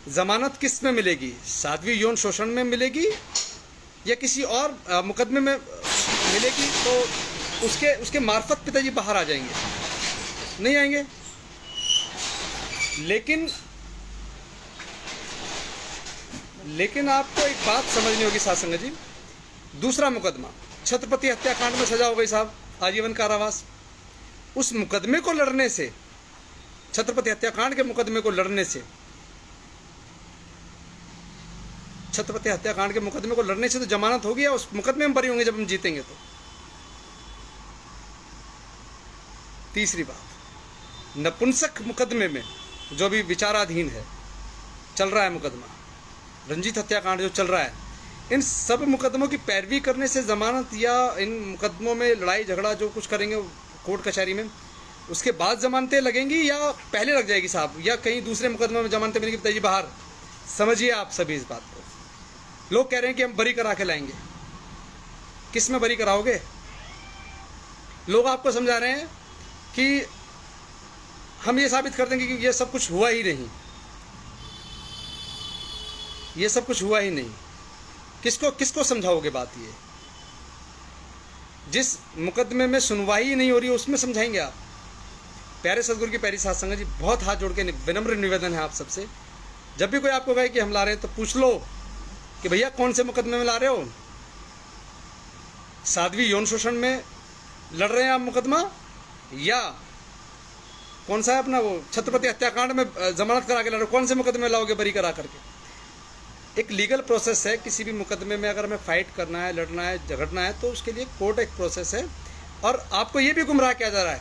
जमानत किस में मिलेगी? साध्वी यौन शोषण में मिलेगी या किसी और मुकदमे में मिलेगी? तो उसके मार्फत पिताजी बाहर आ जाएंगे, नहीं आएंगे। लेकिन आपको एक बात समझनी होगी साध संगत जी। दूसरा मुकदमा, छत्रपति हत्याकांड में सजा हो गई साहब, आजीवन कारावास। उस मुकदमे को लड़ने से, छत्रपति हत्याकांड के मुकदमे को लड़ने से, छत्रपति हत्याकांड के मुकदमे को लड़ने से तो जमानत होगी, या उस मुकदमे में बरी होंगे जब हम जीतेंगे तो। तीसरी बात, नपुंसक मुकदमे में जो भी विचाराधीन है, चल रहा है मुकदमा, रंजीत हत्याकांड जो चल रहा है, इन सब मुकदमों की पैरवी करने से जमानत, या इन मुकदमों में लड़ाई झगड़ा जो कुछ करेंगे कोर्ट कचहरी में, उसके बाद जमानतें लगेंगी या पहले लग जाएगी साहब, या कहीं दूसरे मुकदमे में जमानतें मिलेंगी पिताजी बाहर? समझिए आप सभी इस बात को। लोग कह रहे हैं कि हम बरी करा के लाएंगे, किस में बरी कराओगे? लोग आपको समझा रहे हैं कि हम ये साबित कर देंगे कि ये सब कुछ हुआ ही नहीं, ये सब कुछ हुआ ही नहीं। किसको समझाओगे बात? ये जिस मुकदमे में सुनवाई नहीं हो रही है उसमें समझाएंगे आप? प्यारे सदगुरु की प्यारी साध संगत जी, बहुत हाथ जोड़ के विनम्र निवेदन है आप सबसे, जब भी कोई आपको कहे कि हम ला रहे हैं तो पूछ लो कि भैया कौन से मुकदमे में ला रहे हो? साध्वी यौन शोषण में लड़ रहे हैं आप मुकदमा, या कौन सा है अपना वो छत्रपति हत्याकांड में जमानत करा के लड़ रहे हो? कौन से मुकदमे लाओगे बरी करा करके? एक लीगल प्रोसेस है, किसी भी मुकदमे में अगर हमें फाइट करना है, लड़ना है, झगड़ना है, तो उसके लिए कोर्ट एक प्रोसेस है। और आपको ये भी गुमराह किया जा रहा है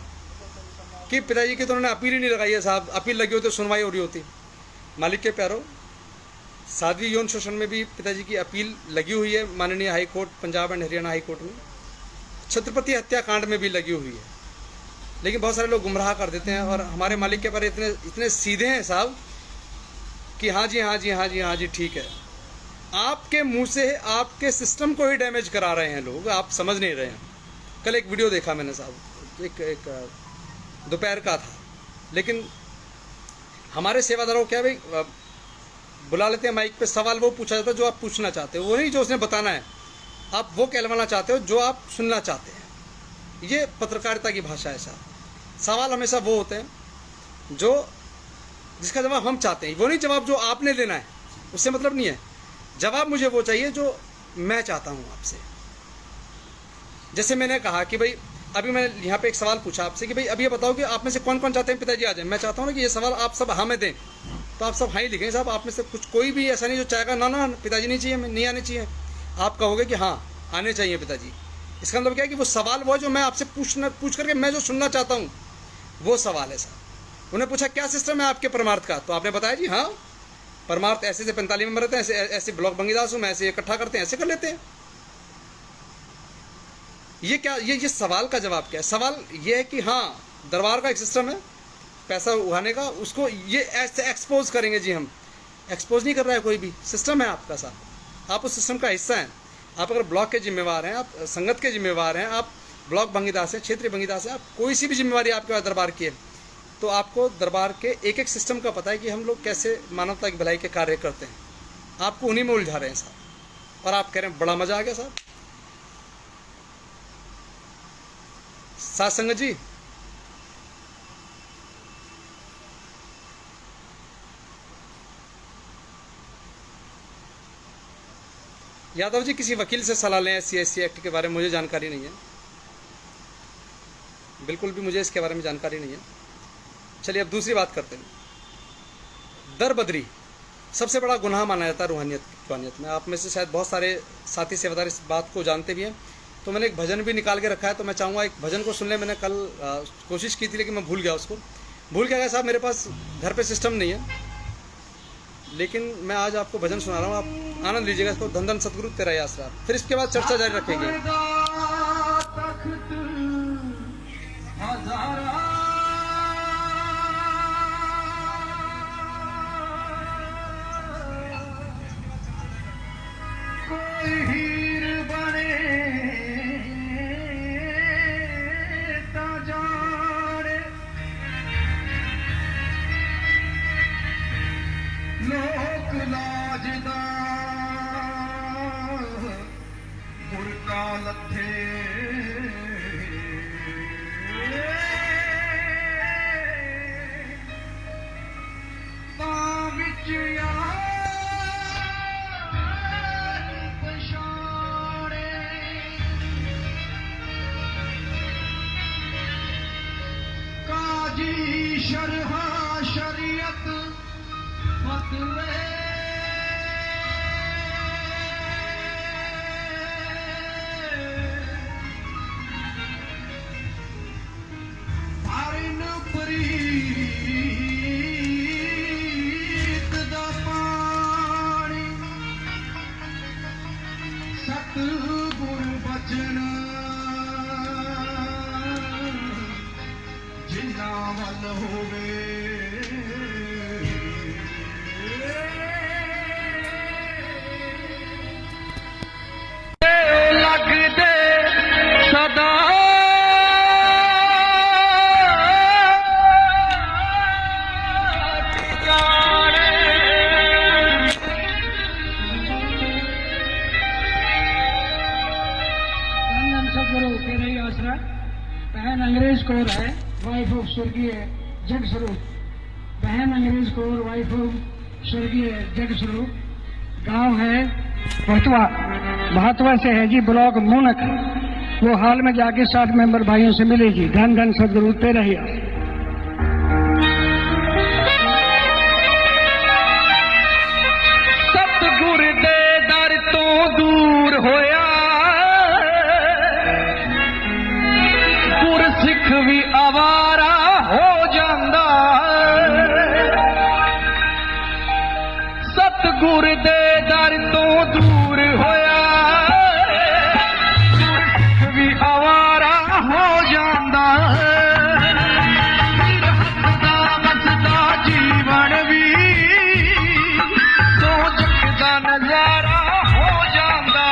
कि पिताजी की तो उन्होंने अपील ही नहीं लगाई है साहब, अपील लगी होती तो सुनवाई हो रही होती। मालिक के प्यारो, साध्वी यौन शोषण में भी पिताजी की अपील लगी हुई है माननीय high court, Punjab and Haryana high court में। छत्रपति हत्याकांड में भी लगी हुई है। लेकिन बहुत सारे लोग गुमराह कर देते हैं और हमारे मालिक के पर इतने सीधे हैं साहब कि हाँ जी हाँ जी हाँ जी हाँ जी ठीक है। आपके मुंह से आपके सिस्टम को ही डैमेज करा रहे हैं लोग, आप समझ नहीं रहे हैं। कल एक वीडियो देखा मैंने साहब, एक दोपहर का था, लेकिन हमारे सेवादारों क्या भाई बुला लेते हैं माइक पे, सवाल वो पूछा जाता है जो आप पूछना चाहते हो, वो नहीं जो उसने बताना है, आप वो कहलवाना चाहते हो जो आप सुनना चाहते हैं। ये पत्रकारिता की भाषा है साहब। सवाल हमेशा वो होते हैं जो जिसका जवाब हम चाहते हैं, वो नहीं जवाब जो आपने देना है, उससे मतलब नहीं है। जवाब मुझे वो चाहिए जो मैं चाहता हूँ आपसे। जैसे मैंने कहा कि भाई अभी मैंने यहाँ पे एक सवाल पूछा आपसे कि भाई अब ये बताओ कि आप में से कौन कौन चाहते हैं पिताजी आ जाए। मैं चाहता हूँ ना कि ये सवाल आप सब हाँ में दें, तो आप सब हाँ ही लिखें साहब। आप में से कुछ कोई भी ऐसा नहीं जो चाहेगा ना ना पिताजी नहीं चाहिए, नहीं आने चाहिए। आप कहोगे कि हाँ आने चाहिए पिताजी। इसका मतलब क्या है कि वो सवाल वो जो मैं आपसे पूछ करके मैं जो सुनना चाहता हूँ वो सवाल है साहब। उन्हें पूछा क्या सिस्टम है आपके परमार्थ का, तो आपने बताया जी हाँ परमार्थ ऐसे से 45 मेंबर रहते हैं, ऐसे ऐसे ब्लॉक भंगीदास हूँ मैं, ऐसे इकट्ठा करते हैं, ऐसे कर लेते हैं। ये क्या, ये सवाल का जवाब क्या है? सवाल ये है कि हाँ दरबार का एक सिस्टम है पैसा उठाने का, उसको ये ऐसे एक्सपोज करेंगे जी। हम एक्सपोज नहीं कर रहा है, कोई भी सिस्टम है आपका साहब, आप उस सिस्टम का हिस्सा हैं। आप अगर ब्लॉक के जिम्मेवार हैं, आप संगत के जिम्मेवार हैं, आप ब्लॉक भंगीदास हैं, क्षेत्रीय भंगीदास हैं, आप कोई सी भी जिम्मेवारी आपके पास दरबार की है, तो आपको दरबार के एक एक सिस्टम का पता है कि हम लोग कैसे मानवता की भलाई के कार्य करते हैं। आपको उन्हीं में उलझा रहे हैं साहब, और आप कह रहे हैं बड़ा मजा आ गया साहब। साथ संगत जी, यादव जी किसी वकील से सलाह लें SC एक्ट के बारे में, मुझे जानकारी नहीं है, बिल्कुल भी मुझे इसके बारे में जानकारी नहीं है। चलिए अब दूसरी बात करते हैं। दर बदरी सबसे बड़ा गुनाह माना जाता है रूहानियत में। आप में से शायद बहुत सारे साथी सेवादार इस बात को जानते भी हैं। तो मैंने एक भजन भी निकाल के रखा है, तो मैं चाहूँगा एक भजन को सुन लें। मैंने कल कोशिश की थी लेकिन मैं भूल गया उसको। भूल गया साहब, मेरे पास घर पे सिस्टम नहीं है, लेकिन मैं आज आपको भजन सुना रहा हूँ, आप आनंद लीजिएगा इसको। धन धन सतगुरु तेरा ही आसरा। फिर इसके बाद चर्चा जारी रखेंगे। लोक लाजदा बुरका लथे विच पछाड़े काजी शरहा शरीयत मतवे भारिन प्रीत दा पानी सतगुर बचन जिन्ना वल होवे बहन अंग्रेज कौर है, वाइफ ऑफ स्वर्गीय जग स्वरूप। बहन अंग्रेज कौर, वाइफ ऑफ स्वर्गीय जग स्वरूप। गांव है महतवा, महतवा से है जी ब्लॉक मोनक। वो हाल में जाके 60 मेंबर भाइयों से मिले जी। धन धन सदगुरु तेरा ही आसरा। सतगुर दे दर तो दूर होया सिख भी आवारा हो जांदा। सतगुर ਸਤਿਗੁਰ ਦੇ ਦਰ ਤੋਂ ਦੂਰ ਹੋਇਆ ਗੁਰਸਿੱਖ ਵੀ ਆਵਾਰਾ ਹੋ ਜਾਂਦਾ ਫਿਰ ਹੱਸਦਾ ਵਸਦਾ ਜੀਵਨ ਵੀ ਸੋਚ ਦਾ ਨਜ਼ਾਰਾ ਹੋ ਜਾਂਦਾ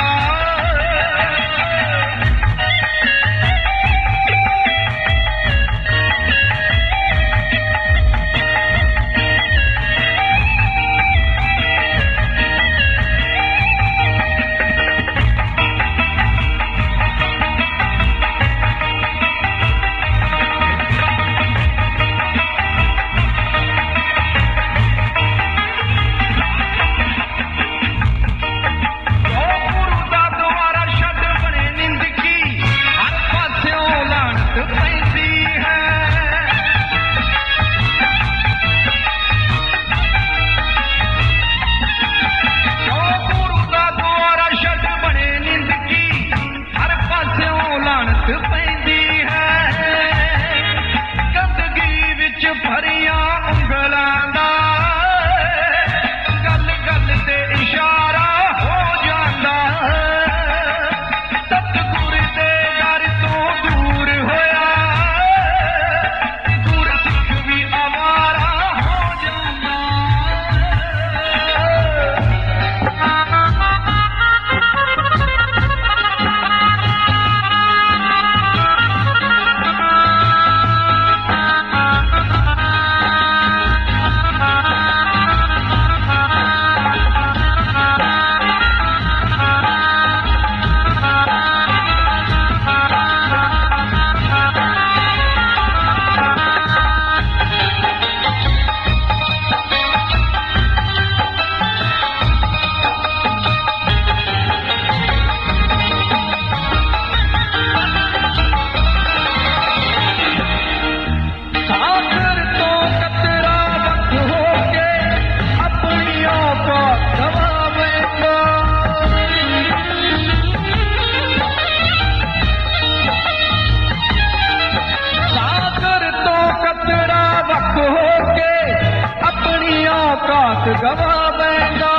ਗਵਾ ਬੈਂਦਾ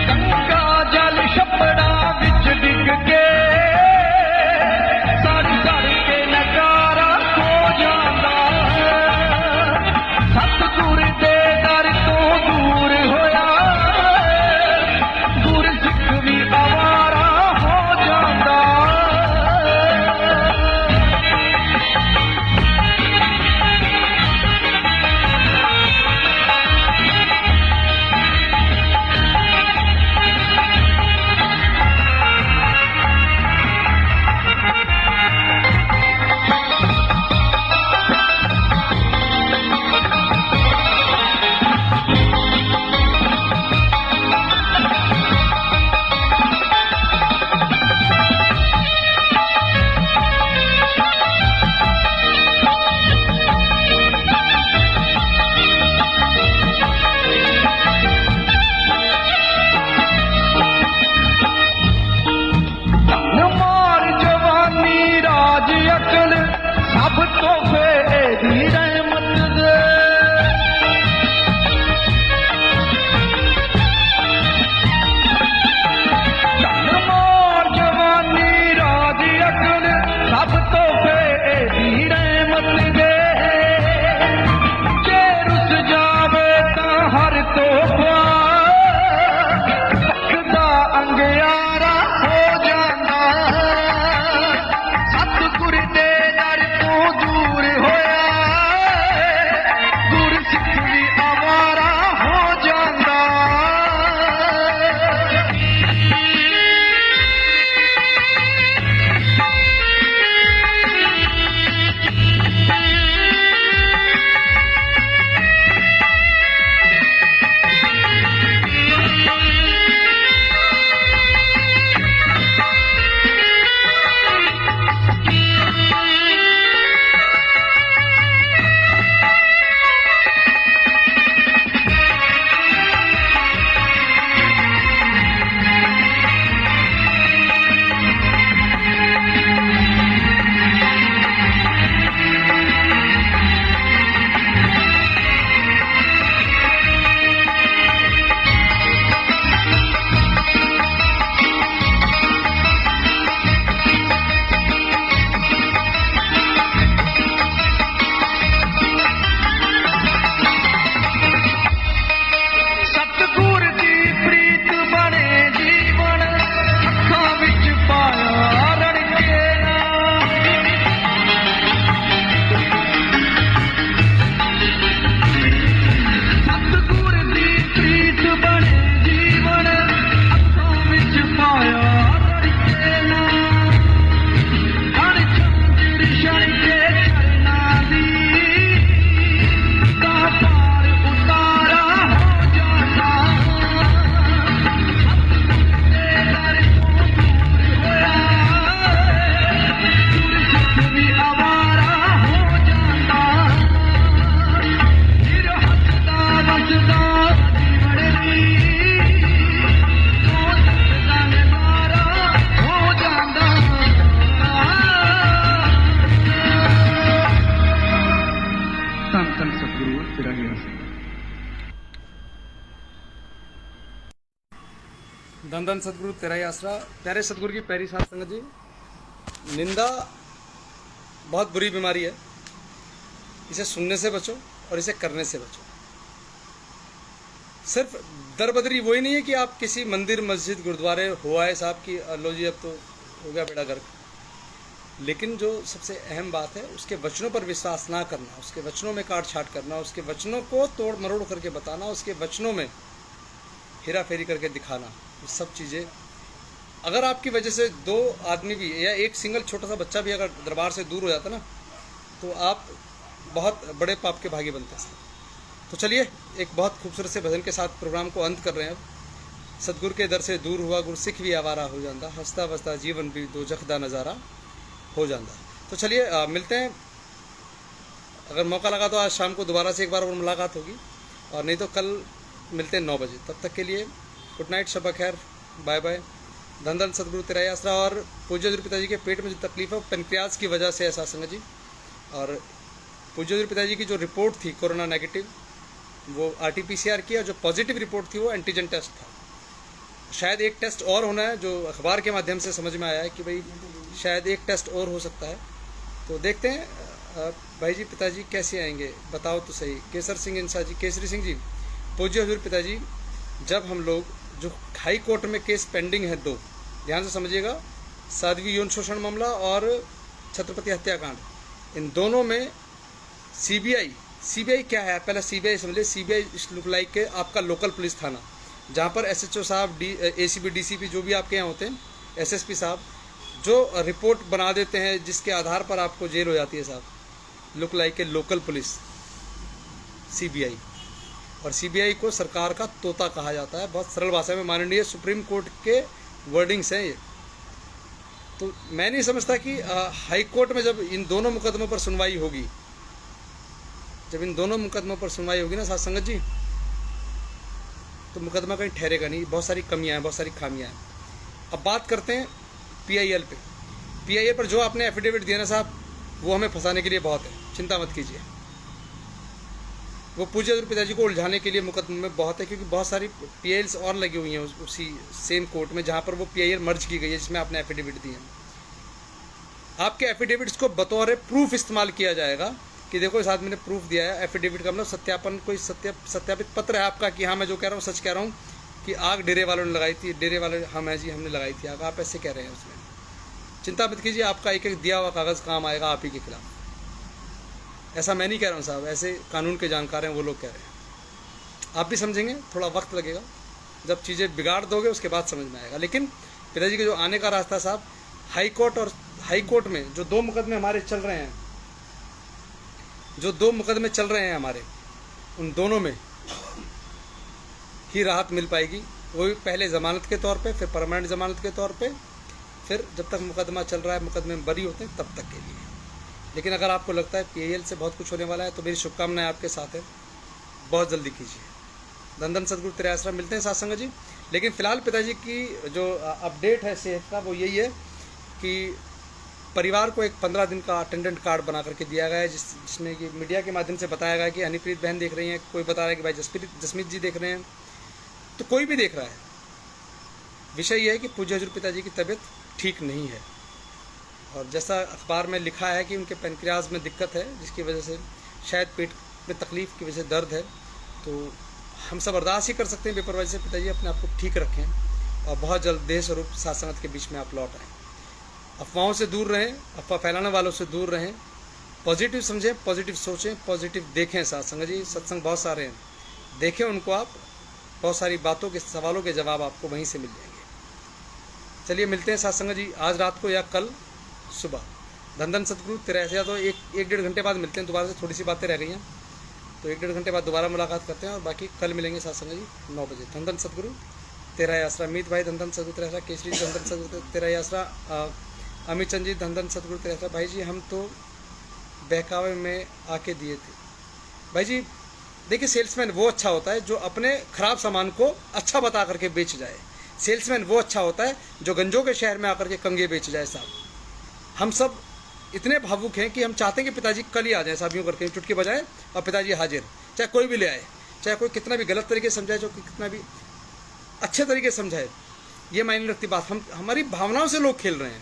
ਗੰਗਾ ਜਲ ਛੱਪੜਾਂ ਵਿੱਚ ਡਿੱਗ ਕੇ ਸੜ ਸੜ ਕੇ ਨਜ਼ਾਰਾ ਹੋ ਜਾਂਦਾ ਸਤਿਗੁਰ ਦੇ ਦਰ ਤੋਂ ਦੂਰ ਹੋਇਆ ਗੁਰਸਿੱਖ ਵੀ ਆਵਾਰਾ ਹੋ ਜਾਂਦਾ धन धन सदगुरु तेरा ही आसरा। प्यारे सदगुरु की प्यारी साध संगत जी, निंदा बहुत बुरी बीमारी है। इसे सुनने से बचो और इसे करने से बचो। सिर्फ दरबदरी वही नहीं है कि आप किसी मंदिर मस्जिद गुरुद्वारे हो आए साहब की लो जी अब तो हो गया बेड़ा गर्क, लेकिन जो सबसे अहम बात है उसके वचनों पर विश्वास ना करना, उसके वचनों में काट छाट करना, उसके वचनों को तोड़ मरोड़ करके बताना, उसके वचनों में हेरा फेरी करके दिखाना, ये सब चीज़ें अगर आपकी वजह से दो आदमी भी या एक सिंगल छोटा सा बच्चा भी अगर दरबार से दूर हो जाता ना, तो आप बहुत बड़े पाप के भागी बनते हैं। तो चलिए एक बहुत खूबसूरत से भजन के साथ प्रोग्राम को अंत कर रहे हैं। अब सतगुरु के दर से दूर हुआ गुरु सिख भी आवारा हो जाता, हंसता बसता जीवन भी दो जखदा नज़ारा हो जाता। तो चलिए मिलते हैं, अगर मौका लगा तो आज शाम को दोबारा से एक बार और मुलाकात होगी, और नहीं तो कल मिलते हैं 9 बजे। तब तक के लिए गुड नाइट, शब खैर, बाय बाय। धन धन सदगुरु तेरा ही आसरा। और पूज्य गुरु पिताजी के पेट में जो तकलीफ है वो पेनक्रियाज की वजह से ऐसा संगत जी, और पूज्य गुरु पिताजी की जो रिपोर्ट थी कोरोना नेगेटिव वो RT-PCR की, और जो पॉजिटिव रिपोर्ट थी वो एंटीजन टेस्ट था। शायद एक टेस्ट और होना है, जो अखबार के माध्यम से समझ में आया है कि भाई शायद एक टेस्ट और हो सकता है। तो देखते हैं भाई जी पिताजी कैसे आएंगे, बताओ तो सही। केसर सिंह इंसा जी, केसरी सिंह जी, पूज्य हजूर पिताजी, जब हम लोग जो हाई कोर्ट में केस पेंडिंग है दो, ध्यान से समझिएगा, साध्वी यौन शोषण मामला और छत्रपति हत्याकांड, इन दोनों में सीबीआई क्या है, पहले सीबीआई समझिए। सीबीआई लुक लाइक के आपका लोकल पुलिस थाना, जहाँ पर SHO साहब, ACP DCP जो भी आपके यहाँ होते हैं, SSP साहब, जो रिपोर्ट बना देते हैं जिसके आधार पर आपको जेल हो जाती है साहब, लुक लाइक के लोकल पुलिस CBI। और CBI को सरकार का तोता कहा जाता है, बहुत सरल भाषा में। माननीय सुप्रीम कोर्ट के वर्डिंग्स हैं ये। तो मैं नहीं समझता कि हाई कोर्ट में जब इन दोनों मुकदमों पर सुनवाई होगी, ना साथ संगत जी, तो मुकदमा कहीं ठहरेगा नहीं। बहुत सारी कमियां हैं, बहुत सारी खामियां हैं। अब बात करते हैं PIL पे। PIL पर जो आपने एफिडेविट दिया ना साहब, वो हमें फंसाने के लिए बहुत है, चिंता मत कीजिए। वो पूज्य गुरु पिताजी को उलझाने के लिए मुकदमे में बहुत है, क्योंकि बहुत सारी PILs और लगी हुई हैं उसी सेम कोर्ट में जहाँ पर वो PIL मर्ज की गई है जिसमें आपने एफिडेविट दिए हैं। आपके एफिडेविट्स को बतौर प्रूफ इस्तेमाल किया जाएगा कि देखो इस आदमी ने प्रूफ दिया है। एफिडेविट का मतलब सत्यापन, कोई सत्यापित पत्र है आपका कि हाँ मैं जो कह रहा हूँ सच कह रहा हूँ, कि आग डेरे वालों ने लगाई थी, डेरे वाले हम है जी, हमने लगाई थी आग, आप ऐसे कह रहे हैं उसमें। चिंता मत कीजिए, आपका एक एक दिया हुआ कागज़ काम आएगा आप ही के खिलाफ। ऐसा मैं नहीं कह रहा हूँ साहब, ऐसे कानून के जानकार हैं वो लोग कह रहे हैं। आप भी समझेंगे, थोड़ा वक्त लगेगा, जब चीज़ें बिगाड़ दोगे उसके बाद समझ में आएगा। लेकिन पिताजी के जो आने का रास्ता साहब, हाई कोर्ट में जो 2 मुकदमे हमारे चल रहे हैं, हमारे, उन दोनों में ही राहत मिल पाएगी। वो भी पहले ज़मानत के तौर पे, फिर परमानेंट ज़मानत के तौर पे, फिर जब तक मुकदमा चल रहा है, मुकदमे में बरी होते हैं तब तक के लिए। लेकिन अगर आपको लगता है PIL से बहुत कुछ होने वाला है, तो मेरी शुभकामनाएं आपके साथ है, बहुत जल्दी कीजिए। धन धन सदगुरु तेरे आसरा। मिलते हैं साथ संगत जी। लेकिन फ़िलहाल पिताजी की जो अपडेट है सेहत का, वो यही है कि परिवार को एक 15 दिन का अटेंडेंट कार्ड बना करके दिया गया है, जिसमें कि मीडिया के माध्यम से बताया गया कि हनीप्रीत बहन देख रही हैं, कोई बता रहा है कि भाई जसमीत जी देख रहे हैं, तो कोई भी देख रहा है। विषय यह है कि पूज्य हजूर पिताजी की तबीयत ठीक नहीं है, और जैसा अखबार में लिखा है कि उनके पेनक्रियाज में दिक्कत है, जिसकी वजह से शायद पेट में तकलीफ की वजह से दर्द है। तो हम सब अरदास ही कर सकते हैं बेपरवाही से, पिताजी अपने आप को ठीक रखें और बहुत जल्द देह स्वरूप साथ के बीच में आप लौट आएँ। अफवाहों से दूर रहें, अफवाह फैलाने वालों से दूर रहें, पॉजिटिव समझें, पॉजिटिव सोचें, पॉजिटिव देखें। साथ संगत जी, सत्संग बहुत सारे हैं, देखें उनको आप, बहुत सारी बातों के, सवालों के जवाब आपको वहीं से मिल जाएंगे। चलिए मिलते हैं साथ संगत जी, आज रात को या कल सुबह। धन धन सतगुरु तेरा ऐसे, या तो एक 1.5 घंटे बाद मिलते हैं दोबारा से, थोड़ी सी बातें रह गई हैं, तो 1.5 घंटे बाद दोबारा मुलाकात करते हैं, और बाकी कल मिलेंगे साथ संगत जी 9 बजे। धन धन सतगुरु तेरा ही आसरा। मीत भाई धन धन सतगुरु तेरा आसरा। केसरी धन धन सतगुरु तेरा ही आसरा। अमित चंद जी धन धन सतगुरु तेरा आसरा। भाई जी हम तो बहकावे में आके दिए थे। भाई जी देखिए, सेल्समैन वो अच्छा होता है जो अपने ख़राब सामान को अच्छा बता करके बेच जाए। सेल्समैन वो अच्छा होता है जो गंजों के शहर में आकर के कंगे बेच जाए। साहब हम सब इतने भावुक हैं कि हम चाहते हैं कि पिताजी कल ही आ जाए, साहब यूँ करके चुटकी बजाए और पिताजी हाजिर, चाहे कोई भी ले आए, चाहे कोई कितना भी गलत तरीके से समझाए, जो कितना भी अच्छे तरीके से समझाए, ये मायने रखती बात। हम हमारी भावनाओं से लोग खेल रहे हैं,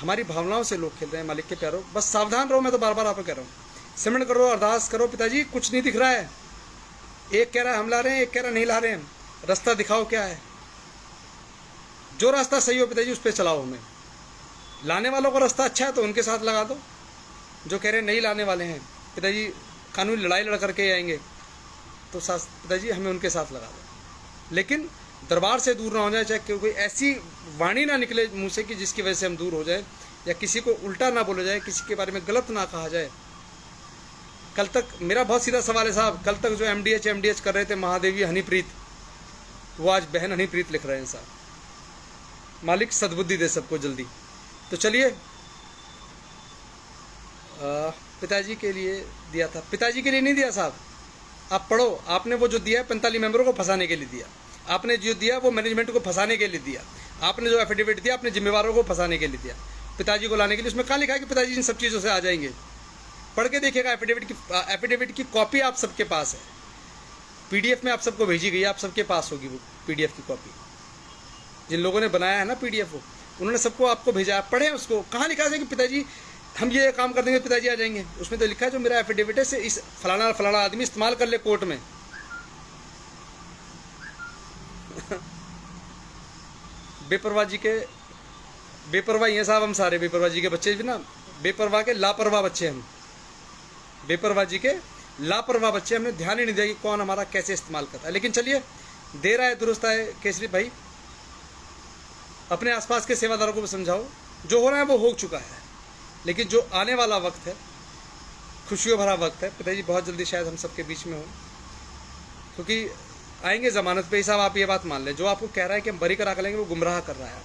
हमारी भावनाओं से लोग खेल रहे हैं मालिक के प्यारों। बस सावधान रहो, मैं तो बार बार आपको कह रहा हूँ। सिमरन करो, अरदास करो, पिताजी कुछ नहीं दिख रहा है, एक कह रहा है हम ला रहे हैं, एक कह रहा नहीं ला रहे हैं, रास्ता दिखाओ क्या है। जो रास्ता सही हो पिताजी उस पर चलाओ हमें। लाने वालों का रास्ता अच्छा है तो उनके साथ लगा दो, जो कह रहे हैं नहीं लाने वाले हैं पिताजी कानूनी लड़ाई लड़ करके आएंगे तो पिताजी हमें उनके साथ लगा दो। लेकिन दरबार से दूर ना हो जाए, चाहे कोई ऐसी वाणी ना निकले मुँह से कि जिसकी वजह से हम दूर हो जाए, या किसी को उल्टा ना बोला जाए, किसी के बारे में गलत ना कहा जाए। कल तक मेरा बहुत सीधा सवाल है साहब, कल तक जो एमडीएच कर रहे थे महादेवी हनीप्रीत, वो आज बहन हनीप्रीत लिख रहे हैं साहब। मालिक सद्बुद्धि दे सबको जल्दी। तो चलिए, पिताजी के लिए दिया था, पिताजी के लिए नहीं दिया साहब, आप पढ़ो। आपने वो जो दिया है 45 मेंबरों को फंसाने के लिए दिया, आपने जो दिया वो मैनेजमेंट को फंसाने के लिए दिया, आपने जो एफिडेविट दिया अपने जिम्मेवारों को फंसाने के लिए दिया, पिताजी को लाने के लिए। उसमें कहाँ लिखा है कि पिताजी इन सब चीज़ों से आ जाएंगे? पढ़ के देखिएगा, एफिडेविट की कॉपी आप सबके पास है, पीडीएफ में आप सबको भेजी गई है, आप सबके पास होगी वो पीडीएफ की कॉपी। जिन लोगों ने बनाया है ना पीडीएफ, वो उन्होंने सबको आपको भेजा है, पढ़े उसको। कहाँ लिखा है कि पिताजी हम ये काम कर देंगे पिताजी आ जाएंगे? उसमें तो लिखा है जो मेरा एफिडेविट है से इस फलाना फलाना आदमी इस्तेमाल कर ले कोर्ट में। बेपरवाह जी के बेपरवाही हैं साहब हम सारे, बेपरवाह जी के बच्चे भी ना, बेपरवाह के लापरवाह बच्चे हम, बेपरवाह जी के लापरवाह बच्चे। हमने ध्यान ही नहीं दिया कि कौन हमारा कैसे इस्तेमाल करता है। लेकिन चलिए, देर आए दुरुस्त आए केसरी भाई, अपने आसपास के सेवादारों को भी समझाओ, जो हो रहा है वो हो चुका है, लेकिन जो आने वाला वक्त है, खुशियों भरा वक्त है, पिताजी बहुत जल्दी शायद हम सबके बीच में हो, क्योंकि आएंगे जमानत पे ही साहब। आप ये बात मान लें, जो आपको कह रहा है कि हम बरी करा कर लेंगे वो गुमराह कर रहा है।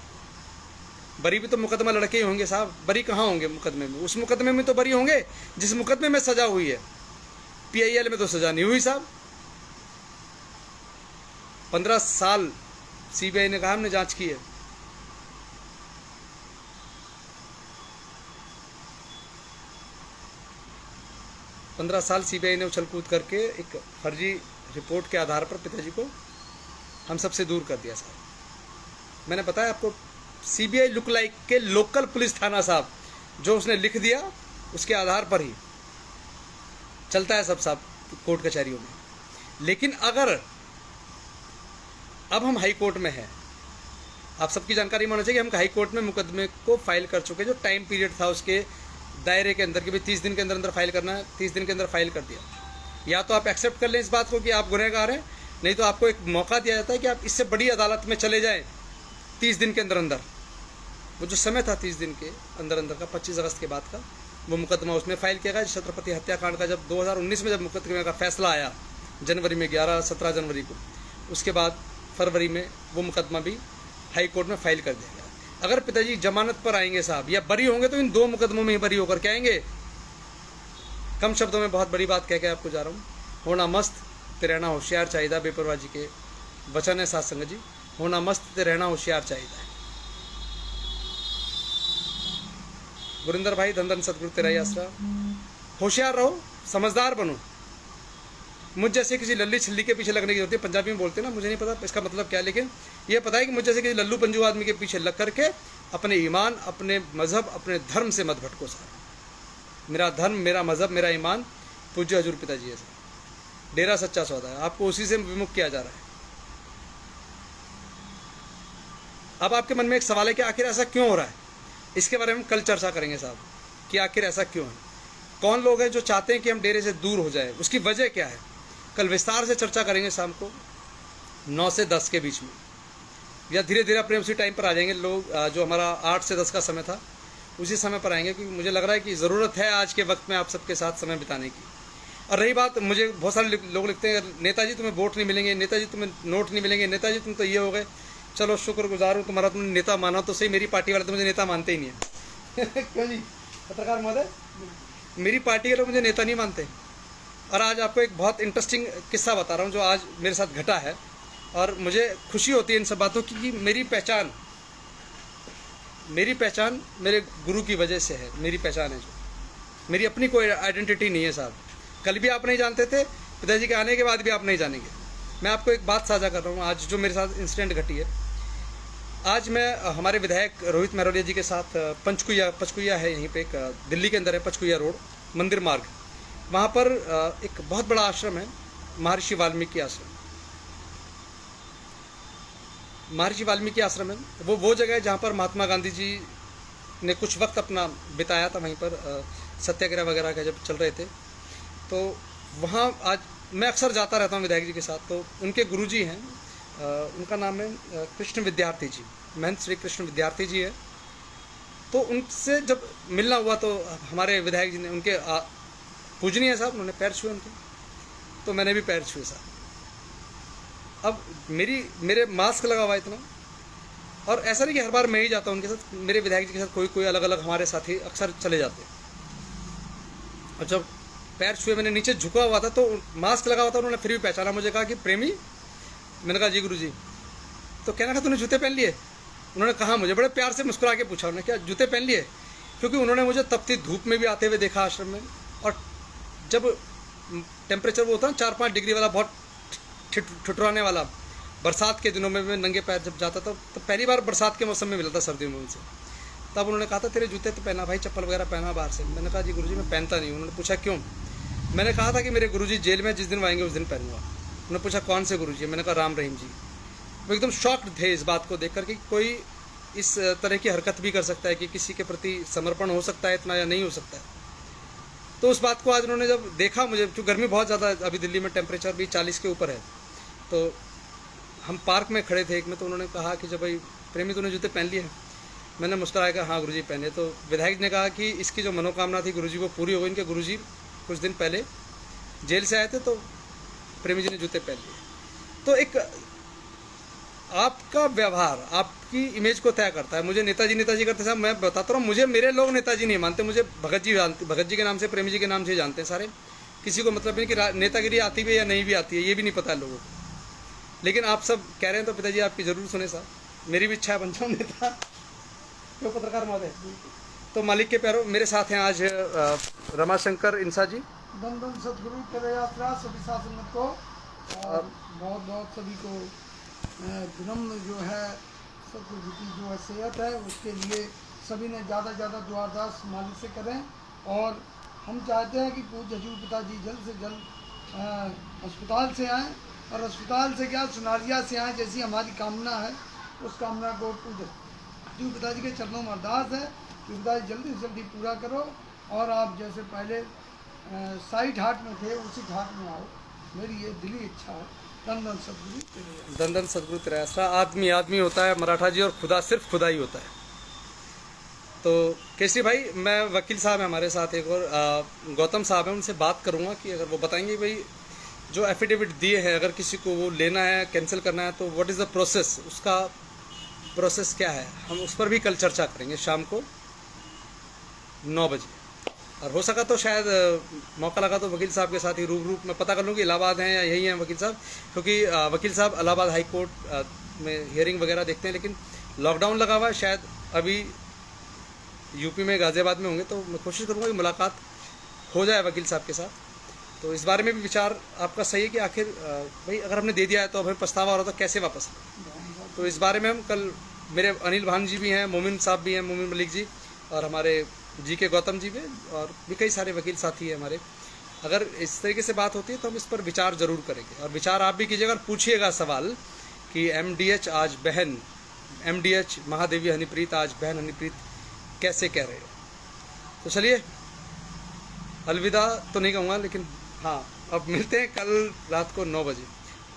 बरी भी तो मुकदमा लड़के ही होंगे साहब, बरी कहाँ होंगे मुकदमे में? उस मुकदमे में तो बरी होंगे जिस मुकदमे में सजा हुई है, पीआईएल में तो सजा नहीं हुई साहब। 15 साल सीबीआई ने कहा हमने जांच की है, पंद्रह साल सीबीआई ने उछल कूद करके एक फर्जी रिपोर्ट के आधार पर पिताजी को हम सबसे दूर कर दिया साहब। मैंने बताया आपको, सीबीआई लुक लाइक के लोकल पुलिस थाना साहब, जो उसने लिख दिया उसके आधार पर ही चलता है सब साहब कोर्ट कचहरियों में। लेकिन अगर अब हम हाई कोर्ट में हैं, आप सबकी जानकारी होना चाहिए कि हम हाई कोर्ट में मुकदमे को फाइल कर चुके, जो टाइम पीरियड था उसके दायरे के अंदर कि भाई 30 दिन के अंदर अंदर फाइल करना है, 30 दिन के अंदर फाइल कर दिया। या तो आप एक्सेप्ट कर लें इस बात को कि आप गुनहगार हैं, नहीं तो आपको एक मौका दिया जाता है कि आप इससे बड़ी अदालत में चले जाएं 30 दिन के अंदर अंदर। वो जो समय था 30 दिन के अंदर अंदर का, 25 अगस्त के बाद का, वो मुकदमा उसमें फाइल किया गया। छत्रपति हत्याकांड का जब 2019 में जब मुकदमे का फैसला आया जनवरी में, 11-17 जनवरी को, उसके बाद फरवरी में वो मुकदमा भी हाई कोर्ट में फाइल कर दिया गया। अगर पिताजी जमानत पर आएंगे साहब या बरी होंगे तो इन 2 मुकदमों में ही बरी होकर के आएंगे। कम शब्दों में बहुत बड़ी बात कह के आपको जा रहा हूँ, होना मस्त ते रहना होशियार चाहिए। बेपरवाह जी के वचन है साथ संगत जी, होना मस्त ते रहना होशियार चाहिए। गुरिंदर भाई धन धन सतगुरु तेरा ही आसरा। होशियार रहो, समझदार बनो। मुझ जैसे किसी लल्ली छिल्ली के पीछे लगने की जरूरत है। पंजाबी में बोलते हैं ना, मुझे नहीं पता इसका मतलब क्या है, लेकिन ये पता है कि मुझ जैसे किसी लल्लू पंजू आदमी के पीछे लग करके अपने ईमान, अपने मजहब, अपने धर्म से मत भटको साहब। मेरा धर्म, मेरा मजहब, मेरा ईमान पूज्य हजूर पिताजी है साहब। डेरा सच्चा सौदा है, आपको उसी से विमुख किया जा रहा है। अब आपके मन में एक सवाल है कि आखिर ऐसा क्यों हो रहा है? इसके बारे में कल चर्चा करेंगे साहब कि आखिर ऐसा क्यों है, कौन लोग हैं जो चाहते हैं कि हम डेरे से दूर हो जाए, उसकी वजह क्या है। कल विस्तार से चर्चा करेंगे शाम को 9 से 10 के बीच में, या धीरे धीरे अपने उसी टाइम पर आ जाएंगे लोग। जो हमारा 8 से 10 का समय था उसी समय पर आएंगे, क्योंकि मुझे लग रहा है कि ज़रूरत है आज के वक्त में आप सबके साथ समय बिताने की। और रही बात, मुझे बहुत सारे लोग लिखते हैं नेताजी तुम्हें वोट नहीं मिलेंगे, नेताजी तुम्हें नोट नहीं मिलेंगे, नेताजी तुम तो ये हो गए। चलो शुक्रगुजार हूँ तुम्हारा, तुमने नेता माना तो सही। मेरी पार्टी वाले तो मुझे नेता मानते ही नहीं है। क्यों जी पत्रकार महोदय, मेरी पार्टी के लोग मुझे नेता नहीं मानते। और आज आपको एक बहुत इंटरेस्टिंग किस्सा बता रहा हूँ जो आज मेरे साथ घटा है, और मुझे खुशी होती है इन सब बातों की कि मेरी पहचान मेरे गुरु की वजह से है। मेरी पहचान है, जो मेरी अपनी कोई आइडेंटिटी नहीं है साहब। कल भी आप नहीं जानते थे, पिताजी के आने के बाद भी आप नहीं जानेंगे। मैं आपको एक बात साझा कर रहा हूँ आज जो मेरे साथ इंसिडेंट घटी है। आज मैं हमारे विधायक रोहित महरोलिया जी के साथ पंचकुइया है, यहीं पे एक दिल्ली के अंदर है, पंचकुइया रोड, मंदिर मार्ग। वहाँ पर एक बहुत बड़ा आश्रम है, महर्षि वाल्मीकि आश्रम। महर्षि वाल्मीकि आश्रम है वो जगह है जहाँ पर महात्मा गांधी जी ने कुछ वक्त अपना बिताया था। वहीं पर सत्याग्रह वगैरह का जब चल रहे थे, तो वहाँ आज मैं अक्सर जाता रहता हूँ विधायक जी के साथ। तो उनके गुरुजी हैं, उनका नाम है कृष्ण विद्यार्थी जी, महंत श्री कृष्ण विद्यार्थी जी है। तो उनसे जब मिलना हुआ तो हमारे विधायक जी ने, उनके पूजनीय साहब, उन्होंने पैर छुए उनके, तो मैंने भी पैर छुए साहब। अब मेरे मास्क लगा हुआ इतना, और ऐसा नहीं कि हर बार मैं ही जाता हूँ उनके साथ, मेरे विधायक जी के साथ कोई अलग अलग हमारे साथी अक्सर चले जाते हैं। और जब पैर छुए, मैंने नीचे झुका हुआ था तो मास्क लगा हुआ था, उन्होंने फिर भी पहचाना मुझे, कहा कि प्रेमी। मैंने कहा जी गुरु जी। तो कहना था तूने जूते पहन लिए? उन्होंने कहा, मुझे बड़े प्यार से मुस्कुरा के पूछा उन्होंने, क्या जूते पहन लिए? क्योंकि उन्होंने मुझे तपती धूप में भी आते हुए देखा आश्रम में, और जब टेम्परेचर वो होता है 4-5 डिग्री वाला, बहुत ठिठुराने वाला, बरसात के दिनों में मैं नंगे पैर जब जाता था, तो पहली बार बरसात के मौसम में मिला था, सर्दियों में उनसे। तब उन्होंने कहा था तेरे जूते तो पहना भाई, चप्पल वगैरह पहना बाहर से। मैंने कहा जी गुरुजी मैं पहनता नहीं। उन्होंने पूछा क्यों? मैंने कहा था कि मेरे गुरुजी जेल में जिस दिन आएंगे उस दिन पहनूंगा। उन्होंने पूछा कौन से गुरुजी? मैंने कहा राम रहीम जी। वो एकदम शॉक्ड थे इस बात को देखकर कि कोई इस तरह की हरकत भी कर सकता है, कि किसी के प्रति समर्पण हो सकता है इतना या नहीं हो सकता है। तो उस बात को आज उन्होंने जब देखा, मुझे क्योंकि गर्मी बहुत ज़्यादा, अभी दिल्ली में टेम्परेचर भी 40 के ऊपर है, तो हम पार्क में खड़े थे एक में, तो उन्होंने कहा कि जब भाई प्रेमी तूने जूते पहन लिए? मैंने मुस्कुराया कहा हाँ गुरुजी पहने। तो विधायक ने कहा कि इसकी जो मनोकामना थी गुरुजी वो पूरी हो गई। इनके गुरुजी कुछ दिन पहले जेल से आए थे, तो प्रेमी जी ने जूते पहन लिए। तो एक आपका व्यवहार आपकी इमेज को तय करता है। मुझे नेताजी करते साहब, मैं बताता रहा हूँ, मुझे मेरे लोग नेताजी नहीं मानते, मुझे भगत जी जानते, भगत जी के नाम से, प्रेमी जी के नाम से जानते हैं सारे। किसी को मतलब नहीं कि नेतागिरी आती भी है या नहीं भी आती है, ये भी नहीं पता है लोगों को। लेकिन आप सब कह रहे हैं तो पिताजी आपकी ज़रूर सुने साहब। मेरी भी इच्छा है बन जाऊँ नेता, क्यों पत्रकार महोदय। तो मालिक के प्यारों, मेरे साथ हैं आज रमाशंकर इंसा जी। धन धन सदगुरु तेरे यात्रा सभी शासन को, और बहुत बहुत सभी को विनम्र जो है सदगुरु जी की जो है सेहत है, उसके लिए सभी ने ज़्यादा दुआ अरदास मालिक से करें। और हम चाहते हैं कि पूज्य हजूर पिताजी जल्द से जल्द अस्पताल से आएँ, और अस्पताल से क्या सुनारिया से आए, जैसी हमारी कामना है उस कामना को पूज्य हजूर पिताजी के चरणों में अरदास है कि पिताजी जल्दी से जल्दी पूरा करो, और आप जैसे पहले साई घाट में थे उसी घाट में आओ, मेरी ये दिली इच्छा है। धन धन सदगुरु तेरे यात्रा। धन धन सदगुरु तेरा यात्रा। आदमी आदमी होता है मराठा जी, और खुदा सिर्फ खुदा ही होता है। तो केसरी भाई, मैं वकील साहब हैं हमारे साथ एक और गौतम साहब हैं, उनसे बात करूंगा कि अगर वो बताएंगे भाई जो एफिडेविट दिए हैं, अगर किसी को वो लेना है, कैंसिल करना है, तो व्हाट इज़ द प्रोसेस, उसका प्रोसेस क्या है, हम उस पर भी कल चर्चा करेंगे शाम को 9 बजे। और हो सका तो शायद मौका लगा तो वकील साहब के साथ ही रूबरू मैं पता कर लूँ कि इलाहाबाद हैं या यही हैं वकील साहब, क्योंकि वकील साहब इलाहाबाद हाई कोर्ट में हियरिंग वगैरह देखते हैं, लेकिन लॉकडाउन लगा हुआ है, शायद अभी यूपी में गाज़ियाबाद में होंगे। तो मैं कोशिश करूँगा कि मुलाकात हो जाए वकील साहब के साथ। तो इस बारे में भी विचार आपका सही है कि आखिर भाई अगर हमने दे दिया है तो अब हमें पछतावा हो रहा तो कैसे वापस लें। तो इस बारे में हम कल, मेरे अनिल भान जी भी हैं, मोमिन साहब भी हैं, मोमिन मलिक जी, और हमारे जी के गौतम जी भी, और भी कई सारे वकील साथी हैं हमारे। अगर इस तरीके से बात होती है तो हम इस पर विचार ज़रूर करेंगे, और विचार आप भी कीजिएगा और पूछिएगा सवाल कि MDH आज बहन, MDH महादेवी हनीप्रीत आज बहन हनीप्रीत कैसे कह रहे हो। तो चलिए, अलविदा तो नहीं कहूँगा, लेकिन हाँ अब मिलते हैं कल रात को 9 बजे।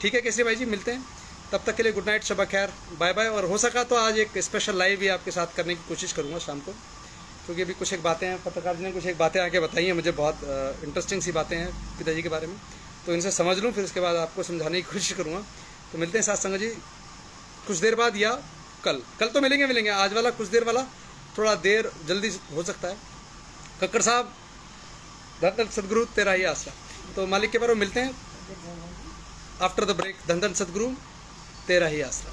ठीक है केसरी भाई जी, मिलते हैं। तब तक के लिए गुड नाइट, शबा खैर, बाय बाय। और हो सका तो आज एक स्पेशल लाइव भी आपके साथ करने की कोशिश करूँगा शाम को, क्योंकि अभी कुछ एक बातें हैं, पत्रकार जी ने कुछ एक बातें आके बताई हैं मुझे, बहुत इंटरेस्टिंग सी बातें हैं पिताजी के बारे में, तो इनसे समझ लूँ, फिर उसके बाद आपको समझाने की कोशिश करूँगा। तो मिलते हैं साथ संगत जी कुछ देर बाद, या कल तो मिलेंगे। आज वाला कुछ देर वाला थोड़ा देर जल्दी हो सकता है। कक्कड़ साहब, धन सदगुरु तेरा ही आसरा। तो मालिक के बारे में मिलते हैं आफ्टर द ब्रेक। धन धन सदगुरु तेरा ही आसरा।